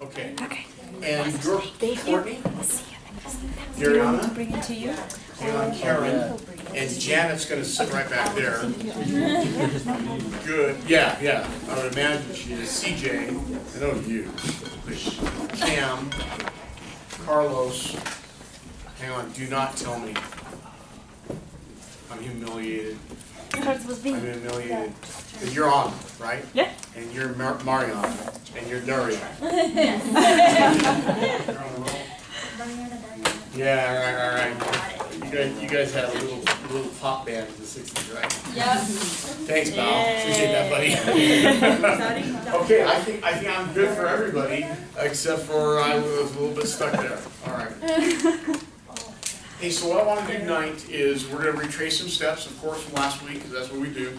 Okay. Okay. And you're Thank Courtney? you. Ariana? Bring it to you. And I'm Karen. And Janet's going to sit right back there. Good. Yeah. I would imagine she is. CJ. I know you. Cam. Carlos. Hang on. Do not tell me. I'm humiliated. I'm humiliated. And you're on, right? Yeah. And you're Mariana. And you're Daria. Yeah, all right. You guys had a little pop band in the 60s, right? Yep. Thanks, pal. Appreciate that, buddy. Okay, I think I'm good for everybody, except for I was a little bit stuck there. All right. Hey, so what I want to do tonight is we're going to retrace some steps, of course, from last week, because that's what we do.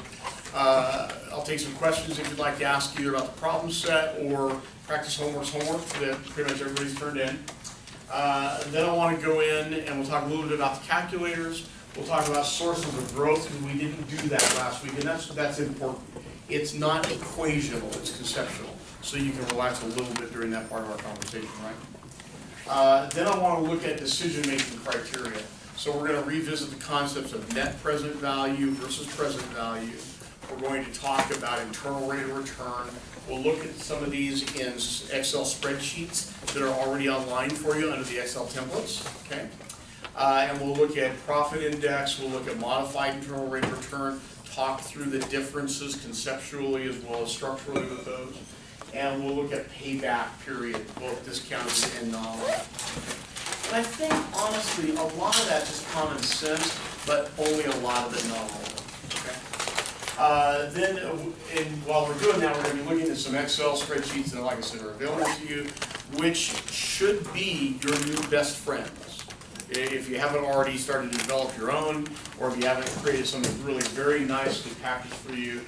I'll take some questions if you'd like to ask either about the problem set or practice homework that pretty much everybody's turned in. Then I want to go in and we'll talk a little bit about the calculators. We'll talk about sources of growth because we didn't do that last week, and that's important. It's not equational, it's conceptual. So you can relax a little bit during that part of our conversation, right? Then I want to look at decision-making criteria. So we're going to revisit the concepts of net present value versus present value. We're going to talk about internal rate of return. We'll look at some of these in Excel spreadsheets that are already online for you under the Excel templates, okay? And we'll look at profit index, we'll look at modified internal rate of return, talk through the differences conceptually as well as structurally with those. And we'll look at payback period, both discounted and nominal. And I think, honestly, a lot of that's just common sense, but only a lot of it, not all of it. While we're doing that, we're going to be looking at some Excel spreadsheets that, like I said, are available to you, which should be your new best friends. If you haven't already started to develop your own, or if you haven't created something really very nicely packaged for you,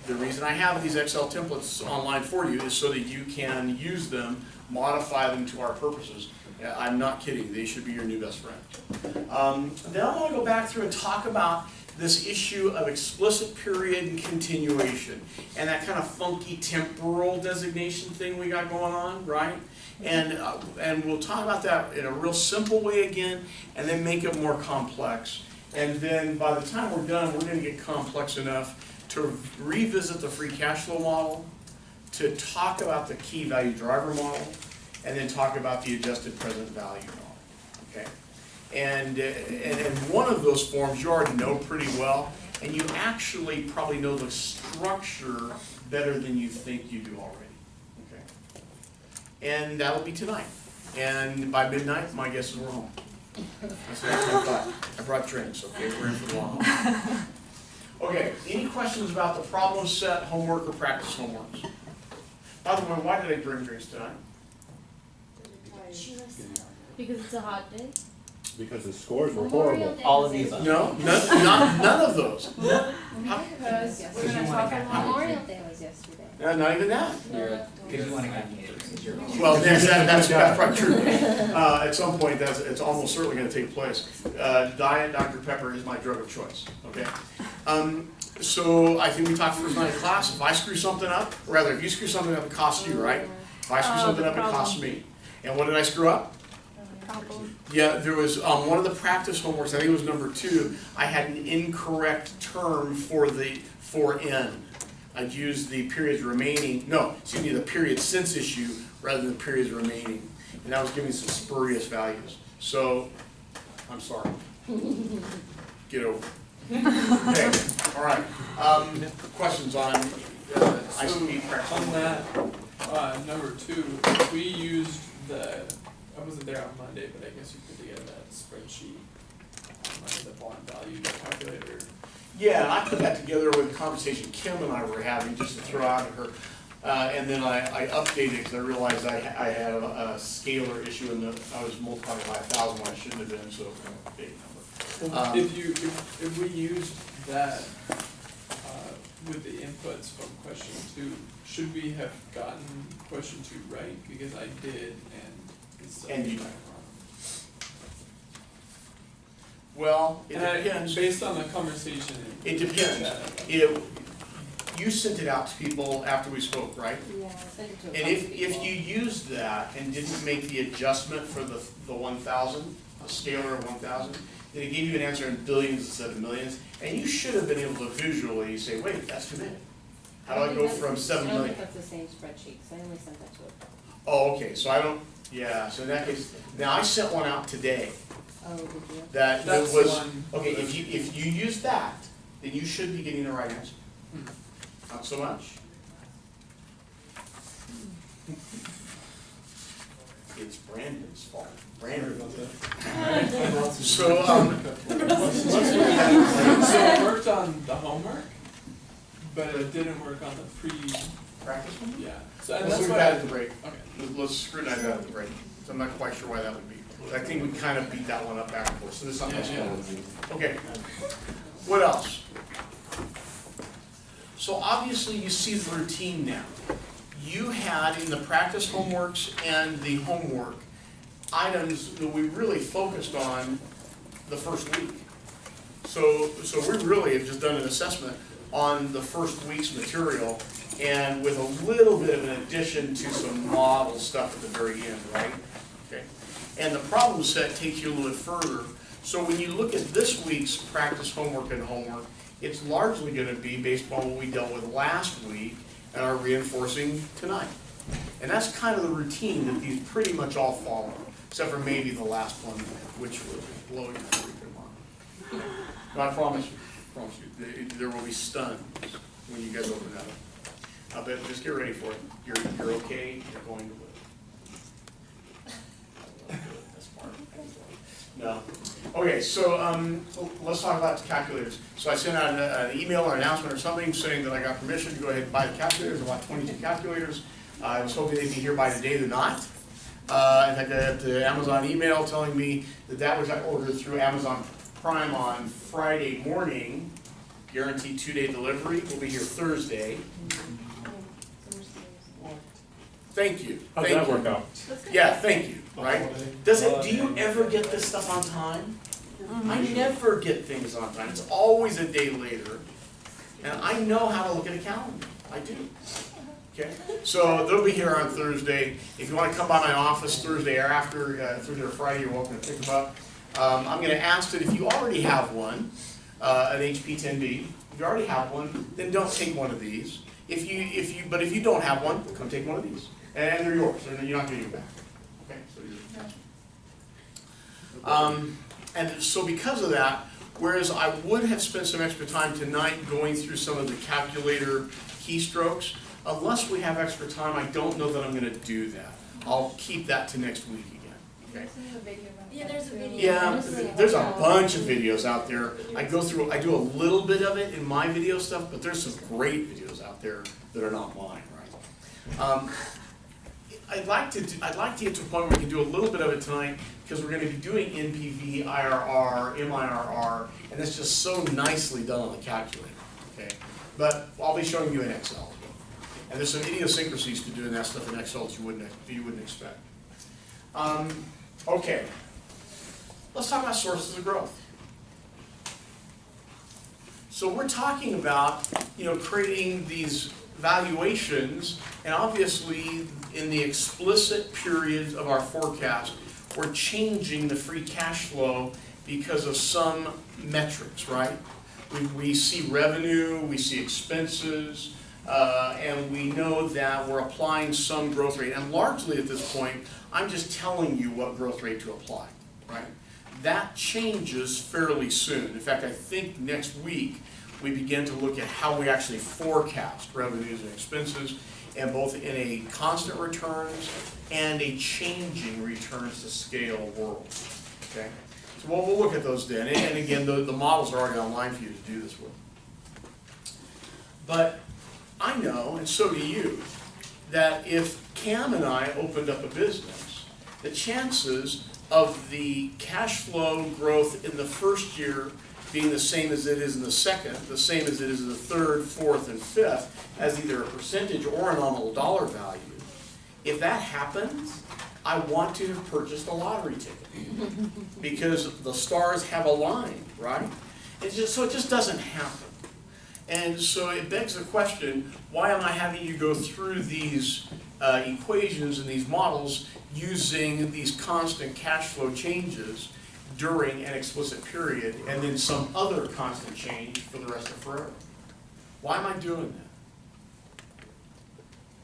the reason I have these Excel templates online for you is so that you can use them, modify them to our purposes. I'm not kidding, they should be your new best friend. Then I want to go back through and talk about this issue of explicit period and continuation, and that kind of funky temporal designation thing we got going on, right? And we'll talk about that in a real simple way again, and then make it more complex. And then by the time we're done, we're going to get complex enough to revisit the free cash flow model, to talk about the key value driver model, and then talk about the adjusted present value model, okay? And one of those forms you already know pretty well, and you actually probably know the structure better than you think you do already, okay? And that'll be tonight. And by midnight, my guess is we're home. That's what I thought. I brought drinks, okay? We're in for the long haul. Okay, any questions about the problem set, homework, or practice homeworks? By the way, why did I bring drinks tonight? Because it's a hot day. Because the scores were horrible. All of these. No, none of those. Because we're gonna talk about Memorial Day was yesterday. Not even that. Because you want to get engaged. Well, that's probably true. At some point, it's almost certainly going to take place. Diet Dr. Pepper is my drug of choice. Okay. So I think we talked first night of class. If I screw something up, or rather, if you screw something up, it costs you, right? If I screw something up, it costs me. And what did I screw up? Yeah, there was one of the practice homeworks, I think it was number 2, I had an incorrect term for N. I'd used the periods remaining, the period since issue rather than the periods remaining. And that was giving some spurious values. So, I'm sorry. Get over it. Okay, all right. Questions on ICP practice? On that, number 2, we used I wasn't there on Monday, but I guess you put together that spreadsheet on the bond value calculator. Yeah, I put that together with a conversation Kim and I were having just to throw out at her. And then I updated it because I realized I had a scalar issue and I was multiplying by 1,000 when I shouldn't have been, so big number. If we used that with the inputs from question 2, should we have gotten question 2 right? Because I did, and you. Well, it depends. Based on the conversation. It depends. you sent it out to people after we spoke, right? Yeah, I sent it to a And bunch if of people. you used that and didn't make the adjustment for the 1,000, the scalar of 1,000, then it gave you an answer in billions instead of millions, and you should have been able to visually say, wait, that's too many. How do I go from 7 I don't million? think that's the same spreadsheet, 'cause I only sent that to a couple. Oh, okay, so I don't, yeah, so in that case, now I sent one out today Oh, did you? that That's was, the one. okay, if you use that, then you should be getting the right answer. Hmm. Not so much. It's Brandon's fault. Brandon. So, So it worked on the homework, but it didn't work on the practice one? yeah. So and Let's that's look why. at it at the break. Okay. Let's scrutinize that at the break. So I'm not quite sure why that would be. I think we kind of beat that one up back and forth, so there's something else. Yeah, Okay. What else? So obviously you see the routine now. You had in the practice homeworks and the homework items that we really focused on the first week. So we really have just done an assessment on the first week's material and with a little bit of an addition to some model stuff at the very end, right? Okay. And the problem set takes you a little bit further. So when you look at this week's practice homework and homework, it's largely going to be based upon what we dealt with last week and are reinforcing tonight. And that's kind of the routine that these pretty much all follow, except for maybe the last one, which will blow your freaking mind. But I promise you, there will be stuns when you guys open that up. But just get ready for it. You're okay, you're going to win. That's smart. No. Okay, so let's talk about the calculators. So I sent out an email or announcement or something saying that I got permission to go ahead and buy the calculators. I bought 22 calculators. I was hoping they'd be here by today. They're not. In fact, I had the Amazon email telling me that was ordered through Amazon Prime on Friday morning. Guaranteed 2-day delivery. We'll be here Thursday. Thanthank you. How'd Thank that you. work out? Yeah, thank you, right? Do you ever get this stuff on time? I never get things on time. It's always a day later. And I know how to look at a calendar. I do. Okay? So they'll be here on Thursday. If you want to come by my office Thursday or after, Thursday or Friday, you're welcome to pick them up. I'm going to ask that if you already have one, an HP 10B, if you already have one, then don't take one of these. But if you don't have one, come take one of these. And they're yours, and you're not getting them back. Okay, so and so because of that, whereas I would have spent some extra time tonight going through some of the calculator keystrokes, unless we have extra time, I don't know that I'm going to do that. I'll keep that to next week again. Okay? Yeah, there's a video. Yeah, there's a bunch of videos out there. I do a little bit of it in my video stuff, but there's some great videos out there that are not mine, right? I'd like to get to a point where we can do a little bit of it tonight, because we're going to be doing NPV, IRR, MIRR, and it's just so nicely done on the calculator, okay? But I'll be showing you in Excel as well. And there's some idiosyncrasies to doing that stuff in Excel that you wouldn't expect. Okay, let's talk about sources of growth. So we're talking about, creating these valuations, and obviously in the explicit periods of our forecast, we're changing the free cash flow because of some metrics, right? We see revenue, we see expenses, and we know that we're applying some growth rate. And largely at this point, I'm just telling you what growth rate to apply, right? That changes fairly soon. In fact, I think next week we begin to look at how we actually forecast revenues and expenses, and both in a constant returns and a changing returns to scale world. Okay? So we'll look at those then. And again, the models are already online for you to do this with. But I know, and so do you, that if Cam and I opened up a business, the chances of the cash flow growth in the first year being the same as it is in the second, the same as it is in the third, fourth, and fifth, as either a percentage or a nominal dollar value, if that happens, I want to have purchased a lottery ticket. Because the stars have aligned, right? So it just doesn't happen. And so it begs the question, why am I having you go through these equations and these models using these constant cash flow changes during an explicit period and then some other constant change for the rest of forever? Why am I doing that?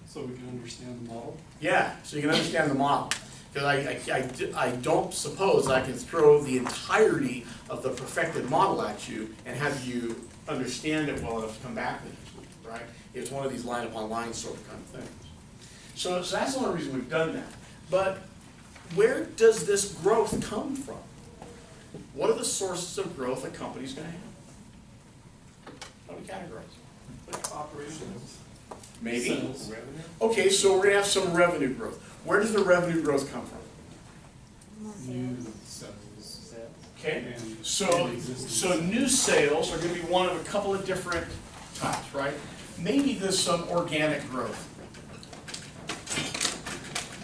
So we can understand the model? Yeah, so you can understand the model. Because I don't suppose I can throw the entirety of the perfected model at you and have you understand it well enough to come back the next week, right? It's one of these line upon line sort of kind of things. So that's the only reason we've done that. But where does this growth come from? What are the sources of growth a company's going to have? How do we categorize it? Like operations. Maybe. Sales. Okay, so we're going to have some revenue growth. Where does the revenue growth come from? New Sales. sales. Okay, And so existing new sales are going to be one of a couple of different types, right? Maybe there's some organic growth.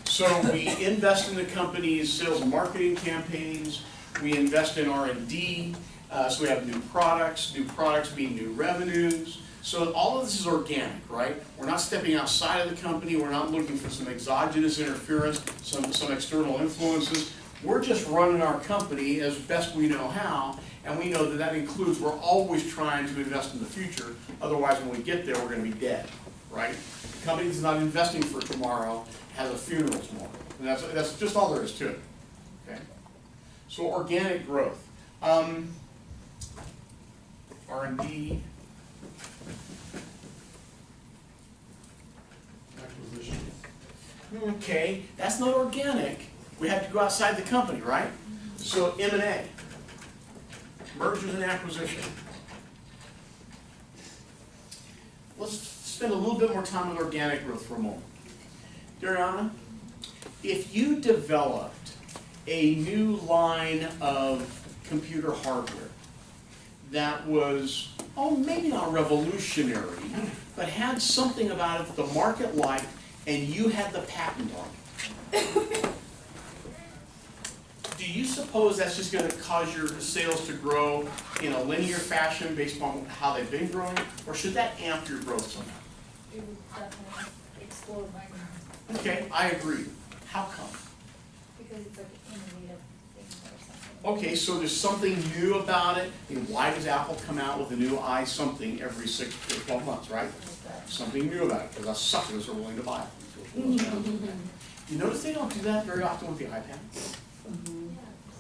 So we invest in the company's sales and marketing campaigns, we invest in R&D, so we have new products mean new revenues. So all of this is organic, right? We're not stepping outside of the company, we're not looking for some exogenous interference, some external influences. We're just running our company as best we know how, and we know that that includes, we're always trying to invest in the future, otherwise when we get there, we're gonna be dead, right? The company that's not investing for tomorrow has a funeral tomorrow, and that's just all there is to it, okay? So organic growth. R&D, acquisition. okay, that's not organic. We have to go outside the company, right? So M&A, mergers and acquisition. Let's spend a little bit more time with organic growth for a moment. Dariana, if you developed a new line of computer hardware that was, oh, maybe not revolutionary, but had something about it that the market liked, and you had the patent on it, do you suppose that's just going to cause your sales to grow in a linear fashion based on how they've been growing, or should that amp your growth somehow? It would definitely explode my growth, Okay, I agree. How come? because it's like an innovative thing or something. Okay, so there's something new about it. I mean, why does Apple come out with a new i-something every 6 to 12 months, right? Something new about it, because us suckers are willing to buy it. You notice they don't do that very often with the iPad?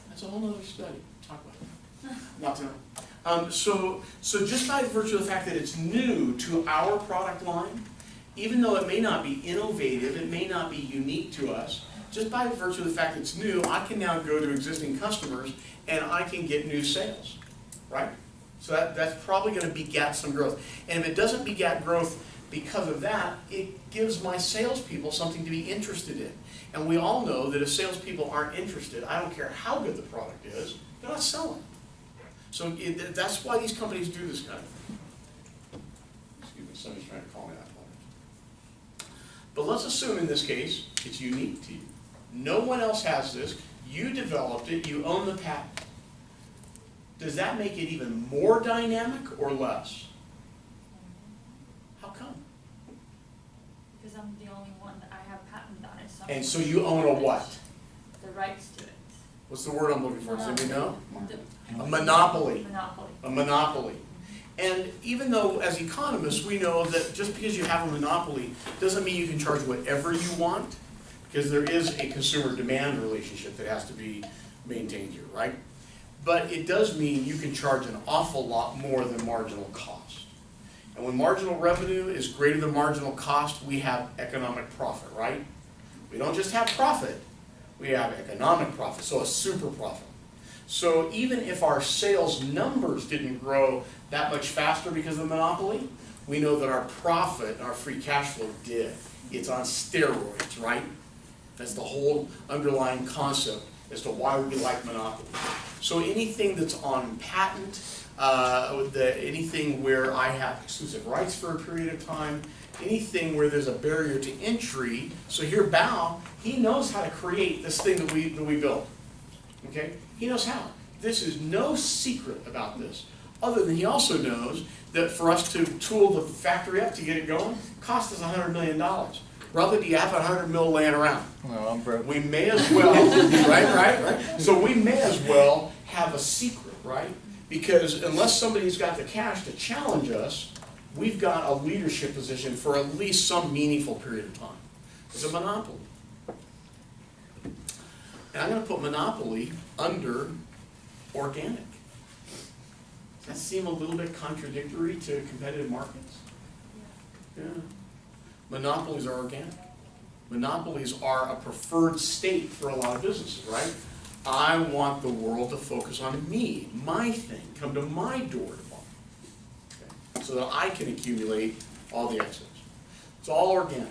That's a whole other study. Talk about it. Not tonight. So just by virtue of the fact that it's new to our product line, even though it may not be innovative, it may not be unique to us, just by virtue of the fact that it's new, I can now go to existing customers and I can get new sales, right? So that's probably going to begat some growth. And if it doesn't begat growth because of that, it gives my salespeople something to be interested in. And we all know that if salespeople aren't interested, I don't care how good the product is, they're not selling. So that's why these companies do this kind of thing. Excuse me, somebody's trying to call me that. But let's assume in this case, it's unique to you. No one else has this. You developed it, you own the patent. Does that make it even more dynamic or less? How come? Because I'm the only one that I have patent on it, so. And so you own a what? The rights to it. What's the word I'm looking for? Does anybody know? The A monopoly. monopoly. A monopoly. And even though as economists we know that just because you have a monopoly doesn't mean you can charge whatever you want, because there is a consumer demand relationship that has to be maintained here, right? But it does mean you can charge an awful lot more than marginal cost. And when marginal revenue is greater than marginal cost, we have economic profit, right? We don't just have profit, we have economic profit, so a super profit. So even if our sales numbers didn't grow that much faster because of the monopoly, we know that our profit, our free cash flow did. It's on steroids, right? That's the whole underlying concept as to why we like monopoly. So anything that's on patent, anything where I have exclusive rights for a period of time, anything where there's a barrier to entry. So here Bao, he knows how to create this thing that we built. Okay? He knows how. This is no secret about this. Other than he also knows that for us to tool the factory up to get it going, cost us $100 million. Brother, do you have $100 million laying around? No, I'm broke. We may as well, right? So we may as well have a secret, right? Because unless somebody's got the cash to challenge us, we've got a leadership position for at least some meaningful period of time. It's a monopoly. And I'm going to put monopoly under organic. Does that seem a little bit contradictory to competitive markets? Yeah. Monopolies are organic. Monopolies are a preferred state for a lot of businesses, right? I want the world to focus on me, my thing, come to my door to buy, okay? So that I can accumulate all the excess. It's all organic.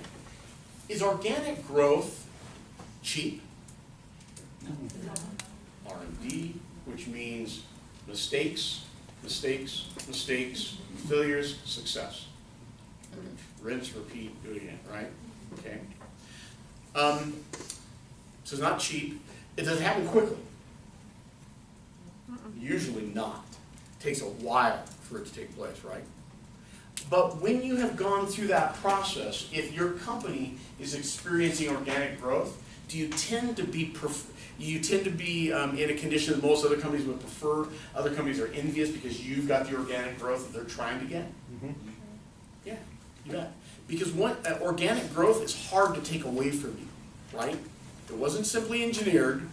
Is organic growth cheap? R&D, which means mistakes, mistakes, mistakes, failures, success. Rinse, repeat, do it again, right? Okay. So it's not cheap. It doesn't happen quickly. Usually not. It takes a while for it to take place, right? But when you have gone through that process, if your company is experiencing organic growth, do you tend to be in a condition that most other companies would prefer? Other companies are envious because you've got the organic growth that they're trying to get? Mhm. Yeah, you bet. Because organic growth is hard to take away from you, right? It wasn't simply engineered.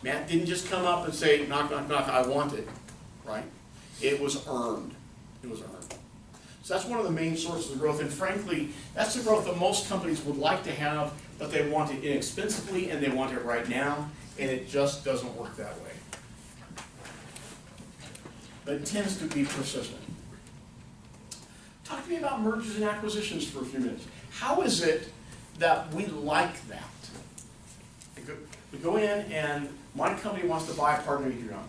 Matt didn't just come up and say, knock, knock, knock, I want it, right? It was earned. It was earned. So that's one of the main sources of growth, and frankly, that's the growth that most companies would like to have, but they want it inexpensively and they want it right now, and it just doesn't work that way. But it tends to be persistent. Talk to me about mergers and acquisitions for a few minutes. How is it that we like that? We go in and my company wants to buy a partner of your own.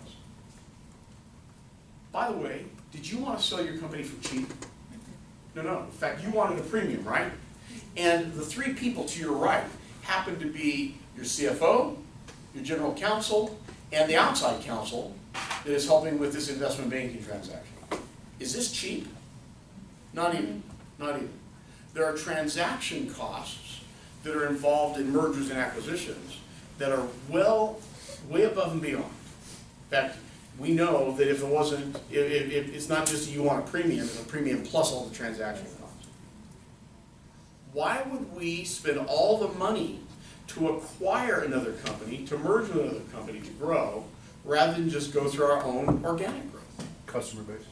By the way, did you want to sell your company for cheap? No. In fact, you wanted a premium, right? And the three people to your right happen to be your CFO, your general counsel, and the outside counsel that is helping with this investment banking transaction. Is this cheap? Not even. Not even. There are transaction costs that are involved in mergers and acquisitions that are way above and beyond. In fact, we know that if it wasn't, it's not just you want a premium, it's a premium plus all the transaction costs. Why would we spend all the money to acquire another company, to merge with another company, to grow, rather than just go through our own organic growth? Customer base.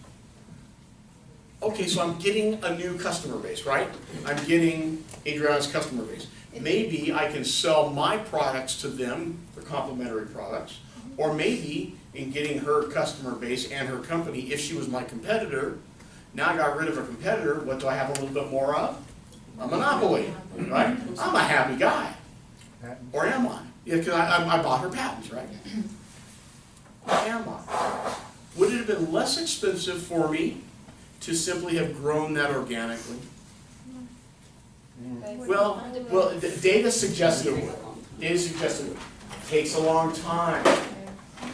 Okay, so I'm getting a new customer base, right? I'm getting Adriana's customer base. Maybe I can sell my products to them, the complementary products, or maybe in getting her customer base and her company, if she was my competitor, now I got rid of a competitor, what do I have a little bit more of? A monopoly, right? I'm a happy guy. Or am I? Yeah, because I bought her patents, right? Or am I? Would it have been less expensive for me to simply have grown that organically? Well, the data suggested it would. Data suggested it would. Takes a long time.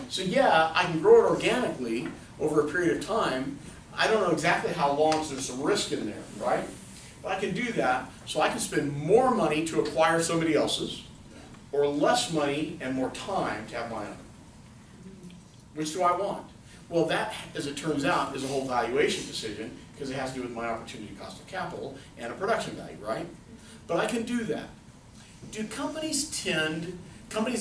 So yeah, I can grow it organically over a period of time. I don't know exactly how long, so there's some risk in there, right? But I can do that, so I can spend more money to acquire somebody else's, or less money and more time to have my own. Which do I want? Well, that, as it turns out, is a whole valuation decision, because it has to do with my opportunity cost of capital and a production value, right? But I can do that. Do companies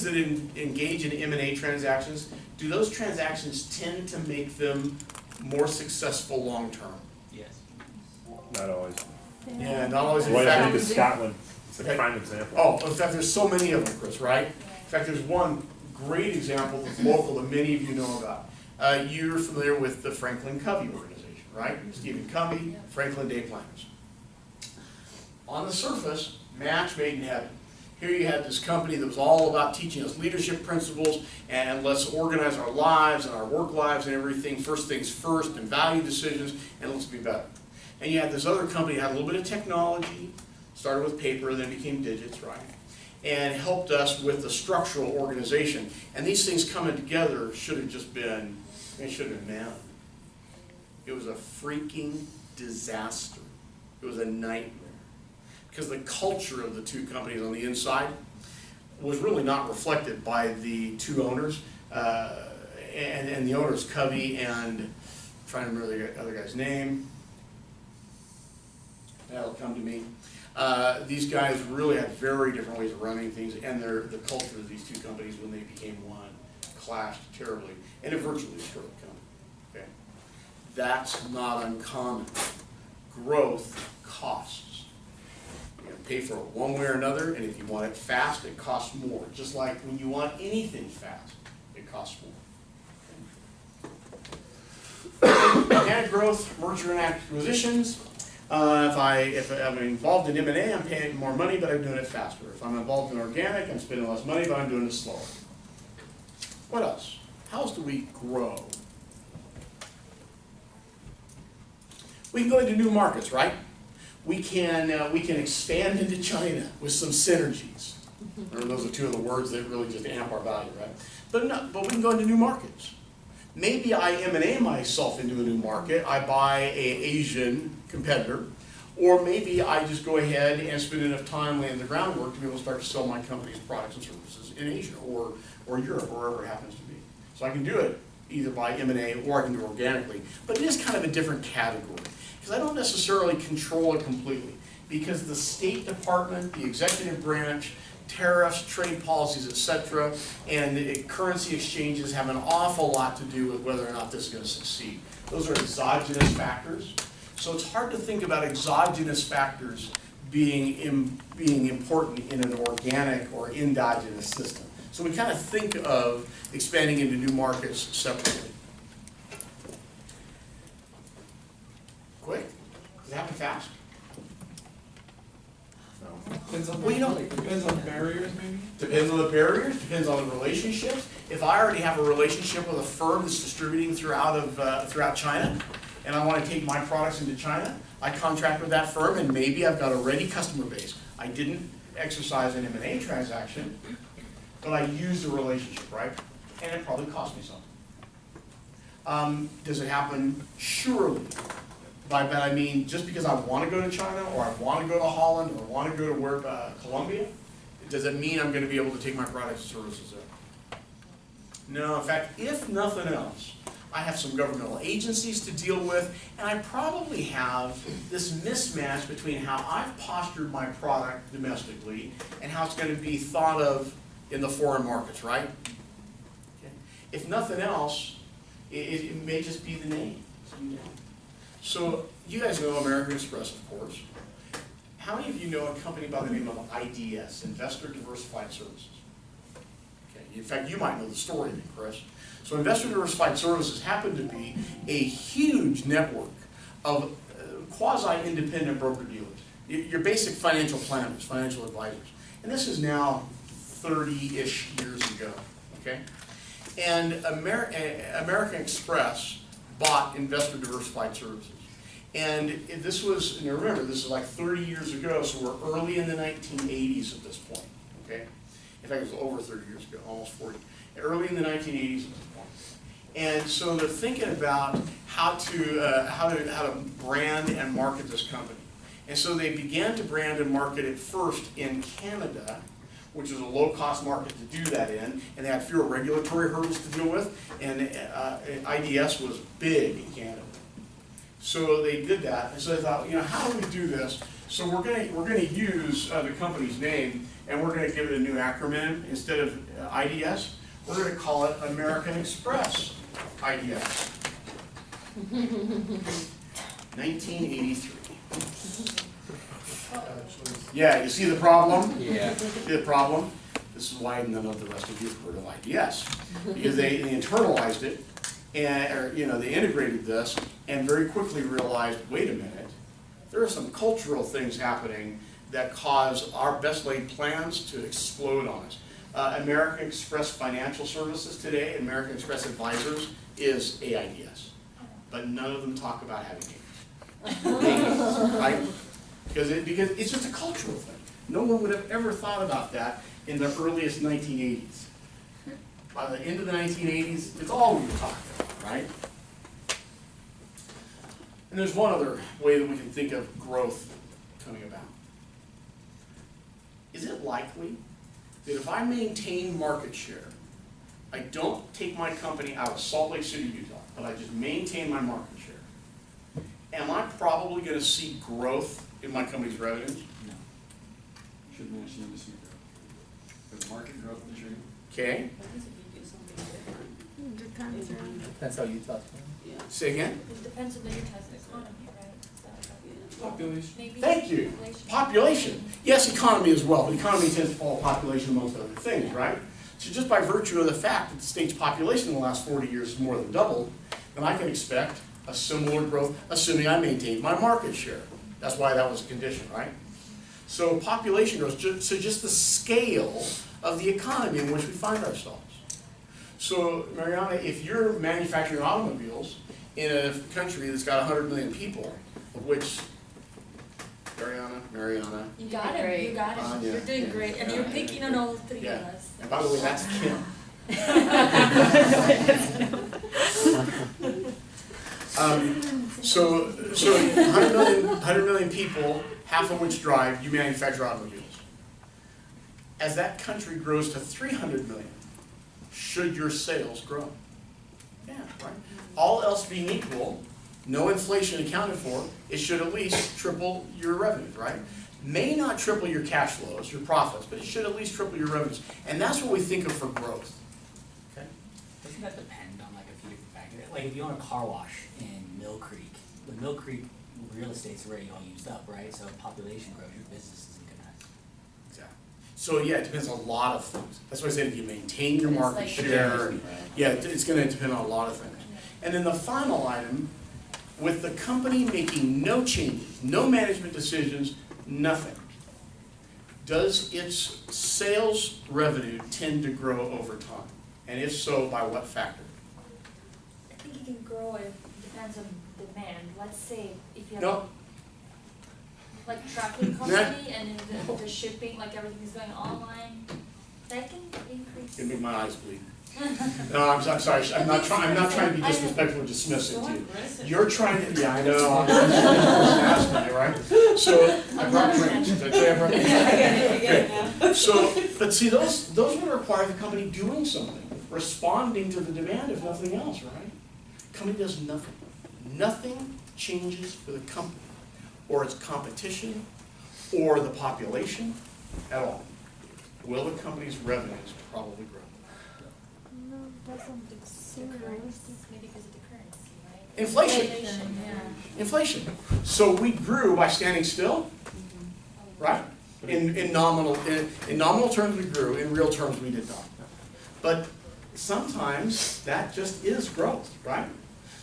that engage in M&A transactions, do those transactions tend to make them more successful long-term? Yes. Not always. Yeah, not always. In What I fact, think is Scotland. It's a Okay. prime example. oh, in fact, there's so many of them, Chris, right? In fact, there's one great example that's local that many of you know about. You're familiar with the Franklin Covey organization, right? Stephen Covey, Franklin Day Planners. On the surface, match made in heaven. Here you had this company that was all about teaching us leadership principles and let's organize our lives and our work lives and everything, first things first, and value decisions, and let's be better. And you had this other company that had a little bit of technology, started with paper, then became digits, right? And helped us with the structural organization. And these things coming together should have just been, it should have been man. It was a freaking disaster. It was a nightmare. Because the culture of the two companies on the inside was really not reflected by the two owners. And the owners, Covey and, I'm trying to remember the other guy's name. That'll come to me. These guys really had very different ways of running things, and the culture of these two companies, when they became one, clashed terribly, and it virtually destroyed the company. Okay? That's not uncommon. Growth costs. You're going to pay for it one way or another, and if you want it fast, it costs more. Just like when you want anything fast, it costs more. Organic growth, merger and acquisitions. If I'm involved in M&A, I'm paying more money, but I'm doing it faster. If I'm involved in organic, I'm spending less money, but I'm doing it slower. What else? How else do we grow? We can go into new markets, right? We can expand into China with some synergies. Remember, those are two of the words that really just amp our value, right? But we can go into new markets. Maybe I M&A myself into a new market. I buy an Asian competitor, or maybe I just go ahead and spend enough time laying the groundwork to be able to start to sell my company's products and services in Asia or Europe, or wherever it happens to be. So I can do it either by M&A or I can do it organically. But it is kind of a different category, because I don't necessarily control it completely, because the State Department, the executive branch, tariffs, trade policies, etc., and currency exchanges have an awful lot to do with whether or not this is going to succeed. Those are exogenous factors. So it's hard to think about exogenous factors being important in an organic or endogenous system. So we kind of think of expanding into new markets separately. Quick? Does it happen fast? Depends on, Well, you know, depends on barriers maybe? Depends on the barriers, depends on the relationships. If I already have a relationship with a firm that's distributing throughout China, and I want to take my products into China, I contract with that firm, and maybe I've got a ready customer base. I didn't exercise an M&A transaction, but I used a relationship, right? And it probably cost me something. Does it happen? Surely. By that I mean, just because I want to go to China, or I want to go to Holland, or want to go to Colombia, does it mean I'm going to be able to take my products and services there? No, in fact, if nothing else, I have some governmental agencies to deal with, and I probably have this mismatch between how I've postured my product domestically and how it's going to be thought of in the foreign markets, right? Okay. If nothing else, it may just be the name. So you guys know American Express, of course. How many of you know a company by the name of IDS, Investor Diversified Services? Okay. In fact, you might know the story of it, Chris. So Investor Diversified Services happened to be a huge network of quasi-independent broker-dealers, your basic financial planners, financial advisors. And this is now 30-ish years ago, okay? And American Express bought Investor Diversified Services. And this was, and remember, this is like 30 years ago, so we're early in the 1980s at this point, okay? In fact, it was over 30 years ago, almost 40. Early in the 1980s at this point. And so they're thinking about how to brand and market this company. And so they began to brand and market it first in Canada, which is a low-cost market to do that in, and they had fewer regulatory hurdles to deal with, and IDS was big in Canada. So they did that, and so they thought, how do we do this? So we're gonna use the company's name, and we're gonna give it a new acronym. Instead of IDS, we're gonna call it American Express IDS. 1983. Yeah, you see the problem? Yeah. See the problem? This is why none of the rest of you have heard of IDS. Because they internalized it, and they integrated this, and very quickly realized, wait a minute, there are some cultural things happening that cause our best laid plans to explode on us. American Express Financial Services today, American Express Advisors, is AIDS. But none of them talk about having AIDS. Right? Because it's just a cultural thing. No one would have ever thought about that in the earliest 1980s. By the end of the 1980s, it's all we were talking about, right? And there's one other way that we can think of growth coming about. Is it likely that if I maintain market share, I don't take my company out of Salt Lake City, Utah, but I just maintain my market share, am I probably gonna see growth in my company's revenues? No. Should match the industry growth. There's market growth and sugar. Okay, Depends. That's how Utah's going. say again? It depends on the Utah's economy, right? So, Population. maybe Thank you. Population. Yes, economy as well, but economy tends to follow population amongst other things, right? So just by virtue of the fact that the state's population in the last 40 years has more than doubled, then I can expect a similar growth, assuming I maintain my market share. That's why that was a condition, right? So population growth, so just the scale of the economy in which we find ourselves. So Mariana, if you're manufacturing automobiles in a country that's got 100 million people, of which Mariana, You got it, you got it. Anya. You're doing great, and you're picking on all three of Yeah. us. And by the way, that's Kim. So 100 million people, half of which drive, you manufacture automobiles. As that country grows to 300 million, should your sales grow? Yeah, right. All else being equal, no inflation accounted for, it should at least triple your revenues, right? May not triple your cash flows, your profits, but it should at least triple your revenues. And that's what we think of for growth. Okay? Doesn't that depend on like a few different factors? Like if you own a car wash in Mill Creek, the Mill Creek real estate's already all used up, right? So population grows, your business isn't gonna. Exactly. So yeah, it depends on a lot of things. That's why I said if you maintain your It's market like- share, and, yeah, it's gonna depend on a lot of things. And then the final item, with the company making no changes, no management decisions, nothing, does its sales revenue tend to grow over time? And if so, by what factor? I think it can grow, it depends on demand. Let's say if you have No, like trucking company and then the shipping, like everything is going online, that can increase. give me my eyes bleed. No, I'm sorry, I'm not trying to be disrespectful or dismissive to you. You're trying to, yeah, I know, I'm just asking you, right? So, I brought drinks, did I tell you I brought drinks? Okay. So, but see, those would require the company doing something, responding to the demand if nothing else, right? Company does nothing. Nothing changes for the company, or its competition, or the population at all. Will the company's revenues probably grow? No, doesn't The currency, maybe because of the currency, right? Inflation. Yeah. Inflation. So we grew by standing still, right? In nominal terms we grew, in real terms we did not. But sometimes that just is growth, right?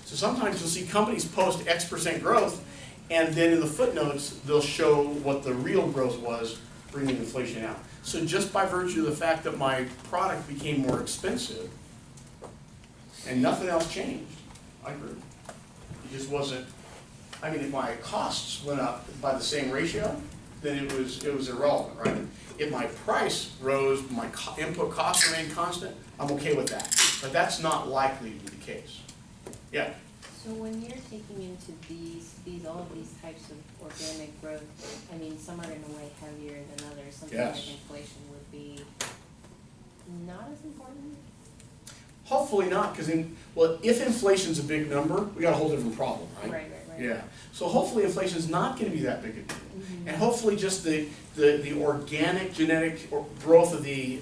So sometimes you'll see companies post X% growth, and then in the footnotes, they'll show what the real growth was, bringing inflation out. So just by virtue of the fact that my product became more expensive, and nothing else changed, I grew. It just wasn't, I mean, if my costs went up by the same ratio, then it was irrelevant, right? If my price rose, my input costs remained constant, I'm okay with that. But that's not likely to be the case. Yeah, So when you're taking into all of these types of organic growth, I mean, some are gonna weigh heavier than others, something like Yes. inflation would be not as important? hopefully not, because if inflation's a big number, we got a whole different problem, right? Right. Yeah, so hopefully inflation's not gonna be that big a deal. Mhm. And hopefully just the organic genetic growth of the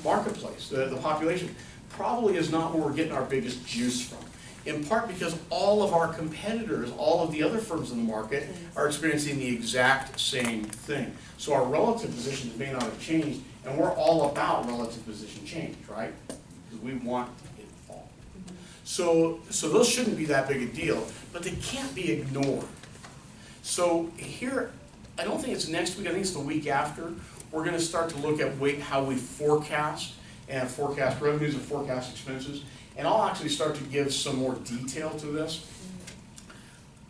marketplace, the population, probably is not where we're getting our biggest juice from. In part because all of our competitors, all of the other firms in the market are experiencing the exact same thing. So our relative positions may not have changed, and we're all about relative position change, right? Because we want it to fall. So those shouldn't be that big a deal, but they can't be ignored. So here, I don't think it's next week, I think it's the week after, we're gonna start to look at how we forecast, and forecast revenues and forecast expenses. And I'll actually start to give some more detail to this.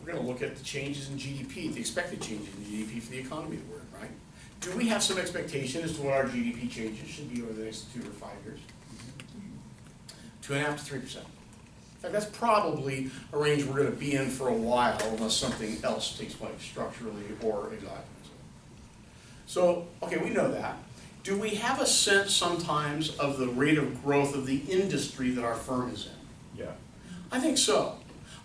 We're gonna look at the changes in GDP, the expected changes in GDP for the economy that we're in, right? Do we have some expectation as to what our GDP changes should be over the next 2 or 5 years? 2.5% to 3%. In fact, that's probably a range we're gonna be in for a while unless something else takes place structurally or exogenously. So, okay, we know that. Do we have a sense sometimes of the rate of growth of the industry that our firm is in? Yeah. I think so.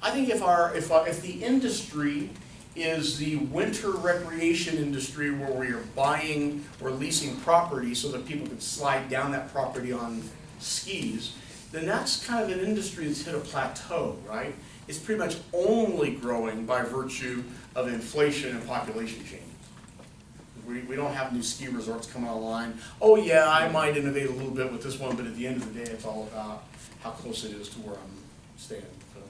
I think if the industry is the winter recreation industry where we are buying or leasing property so that people can slide down that property on skis, then that's kind of an industry that's hit a plateau, right? It's pretty much only growing by virtue of inflation and population change. We don't have new ski resorts coming online. Oh yeah, I might innovate a little bit with this one, but at the end of the day, it's all about how close it is to where I'm staying for the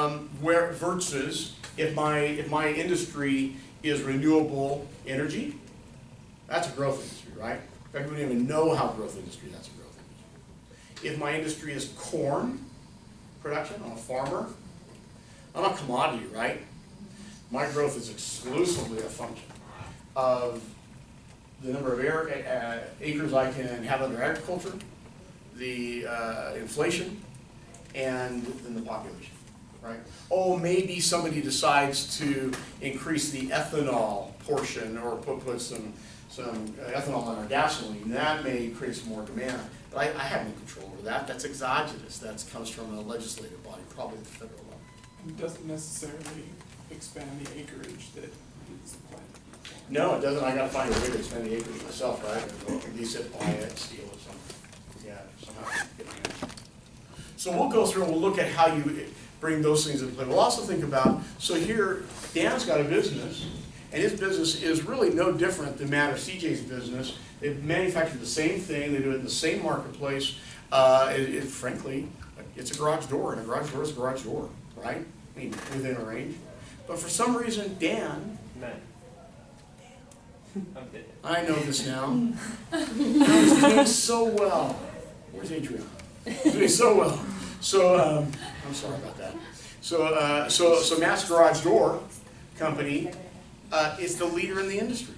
night. Where versus if my industry is renewable energy, that's a growth industry, right? In fact, we don't even know how growth industry, that's a growth industry. If my industry is corn production, I'm a farmer, I'm a commodity, right? My growth is exclusively a function of the number of acres I can have under agriculture, the inflation, and then the population, right? Oh, maybe somebody decides to increase the ethanol portion or put some ethanol in our gasoline. That may create some more demand, but I have no control over that. That's exogenous. That comes from a legislative body, probably the federal level. It doesn't necessarily expand the acreage that is planted. No, it doesn't. I gotta find a way to expand the acreage myself, right? Or lease it, buy it, steal it, something. Yeah, somehow get my hands. So we'll go through and we'll look at how you bring those things into play. We'll also think about, so here, Dan's got a business, and his business is really no different than Matt or CJ's business. They manufacture the same thing, they do it in the same marketplace. Frankly, it's a garage door, and a garage door is a garage door, right? I mean, within a range. But for some reason, Dan, I know this now. He's doing so well. Where's Adrian? He's doing so well. So, I'm sorry about that. So Matt's Garage Door Company is the leader in the industry.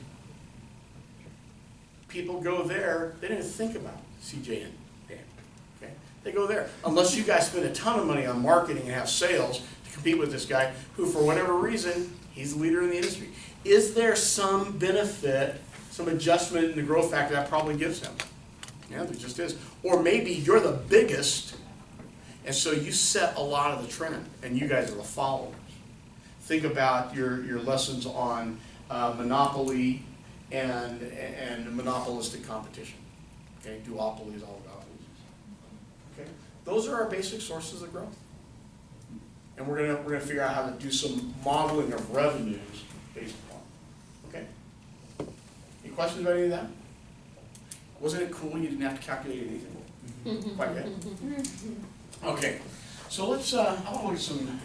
People go there, they didn't think about CJ and Dan. Okay? They go there. Unless you guys spend a ton of money on marketing and have sales to compete with this guy, who for whatever reason, he's the leader in the industry. Is there some benefit, some adjustment in the growth factor that probably gives him? Yeah, there just is. Or maybe you're the biggest, and so you set a lot of the trend, and you guys are the followers. Think about your lessons on monopoly and monopolistic competition. Okay, duopoly is all about losers. Okay, those are our basic sources of growth, and we're gonna figure out how to do some modeling of revenues based upon. Okay. Any questions about any of that? Wasn't it cool you didn't have to calculate anything? Quite good. Okay, so let's, I want to look at some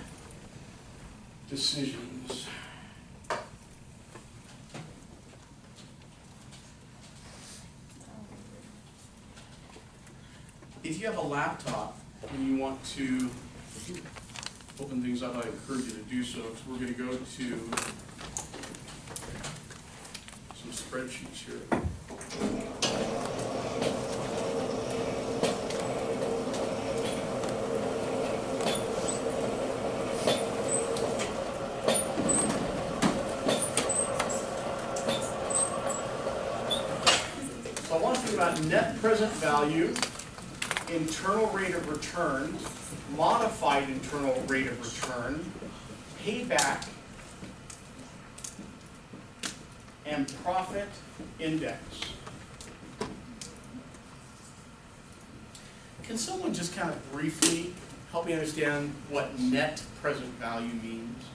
decisions. If you have a laptop and you want to open things up, I encourage you to do so, because we're going to go to some spreadsheets here. So I want to think about net present value, internal rate of return, modified internal rate of return, payback, and profit index. Can someone just kind of briefly help me understand what net present value means?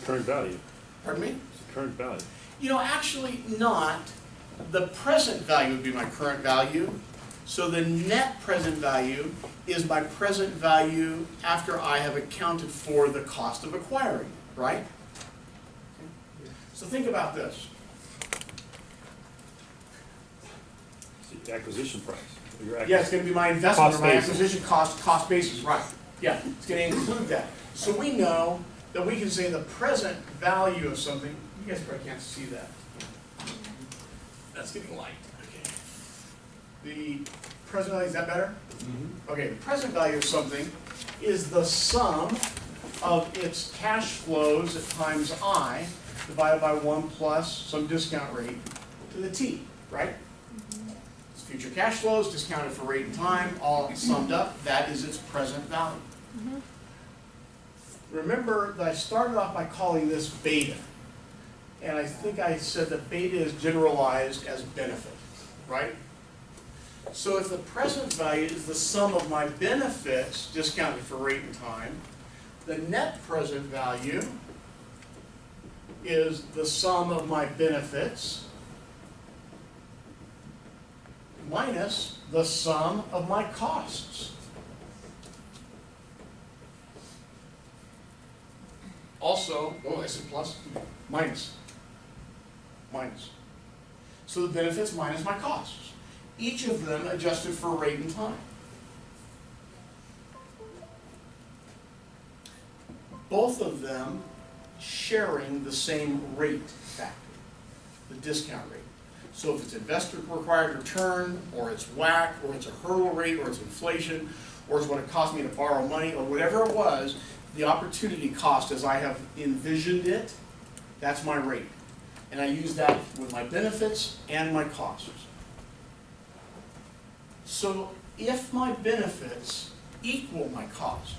Current value. Pardon me? It's the current value. You know, actually not. The present value would be my current value. So the net present value is my present value after I have accounted for the cost of acquiring, right? So think about this. It's the acquisition price. Your Yeah, it's going to be my investment, or Cost my basis. acquisition cost basis, right. Yeah, it's going to include that. So we know that we can say the present value of something. You guys probably can't see that. That's getting light, okay. The present value, is that better? Okay, the present value of something is the sum of its cash flows times I divided by 1 plus some discount rate to the t, right? It's future cash flows discounted for rate and time, all summed up, that is its present value. Remember that I started off by calling this beta. And I think I said that beta is generalized as benefit, right? So if the present value is the sum of my benefits discounted for rate and time, the net present value is the sum of my benefits minus the sum of my costs. Also, oh, I said plus, minus. So the benefits minus my costs. Each of them adjusted for rate and time. Both of them sharing the same rate factor, the discount rate. So if it's investor required return, or it's WACC, or it's a hurdle rate, or it's inflation, or it's what it cost me to borrow money, or whatever it was, the opportunity cost as I have envisioned it, that's my rate. And I use that with my benefits and my costs. So if my benefits equal my costs,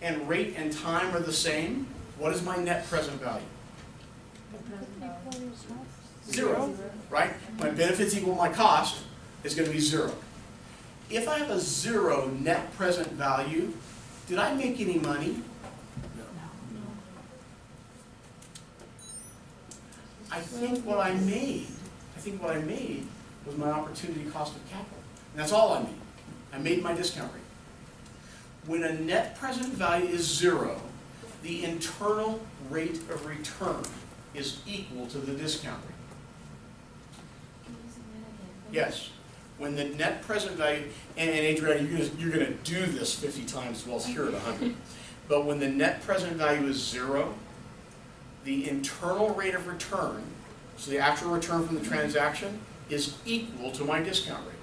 and rate and time are the same, what is my net present value? Zero, right? My benefits equal my cost is going to be zero. If I have a zero net present value, did I make any money? No. I think what I made was my opportunity cost of capital. And that's all I made. I made my discount rate. When a net present value is zero, the internal rate of return is equal to the discount rate. Yes. When the net present value, and Adriana, you're going to do this 50 times as well as here at 100. But when the net present value is zero, the internal rate of return, so the actual return from the transaction, is equal to my discount rate.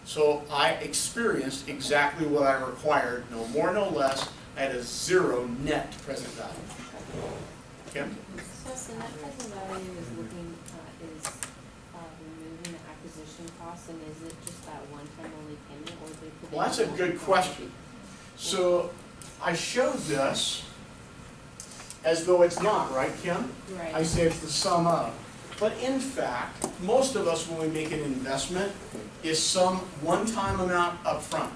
So I experienced exactly what I required, no more, no less. I had a zero net present value. Kim? So the net present value is looking, removing the acquisition costs, and is it just that one-time only payment, or they put? Well, that's a good question. So I showed this as though it's not, right, Kim? Right. I say it's the sum of. But in fact, most of us, when we make an investment, is some one-time amount up front,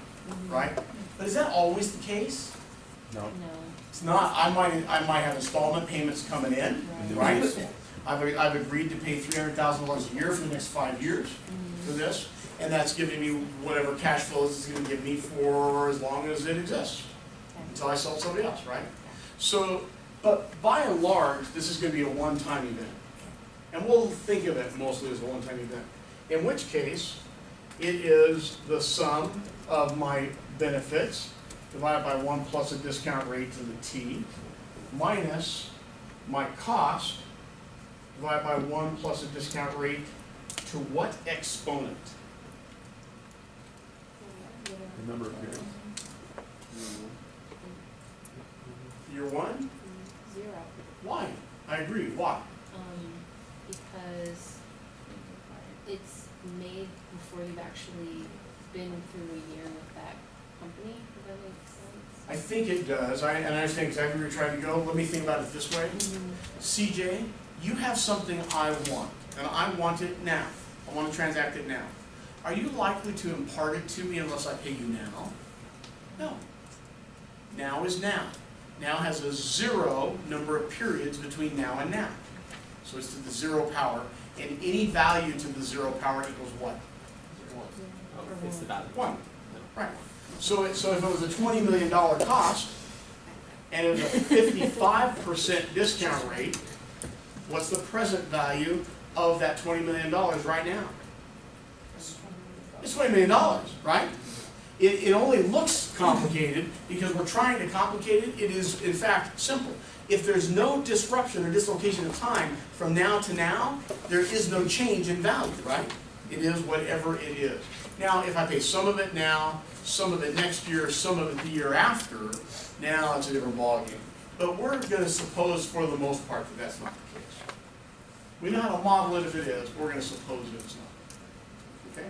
right? But is that always the case? No. No. It's not. I might have installment payments coming in, right? I've agreed to pay $300,000 a year for the next 5 years for this, and that's giving me whatever cash flows it's going to give me for as long as it exists, until I sell to somebody else, right? So, but by and large, this is going to be a one-time event. And we'll think of it mostly as a one-time event. In which case, it is the sum of my benefits divided by 1 plus a discount rate to the t, minus my cost divided by 1 plus a discount rate to what exponent? The number of periods. Year 1? 0. Why? I agree. Why? Because it's made before you've actually been through a year with that company. Does that make sense? I think it does. I understand exactly where you're trying to go. Let me think about it this way. CJ, you have something I want, and I want it now. I want to transact it now. Are you likely to impart it to me unless I pay you now? No. Now is now. Now has a zero number of periods between now and now. So it's to the zero power, and any value to the zero power equals what? It's the value. 1. Right. So if it was a $20 million cost, and it was a 55% discount rate, what's the present value of that $20 million right now? It's $20 million, right? It only looks complicated because we're trying to complicate it. It is, in fact, simple. If there's no disruption or dislocation of time from now to now, there is no change in value, right? It is whatever it is. Now, if I pay some of it now, some of it next year, some of it the year after, now it's a different ballgame. But we're gonna suppose for the most part that that's not the case. We know how to model it if it is, we're gonna suppose that it's not. Okay?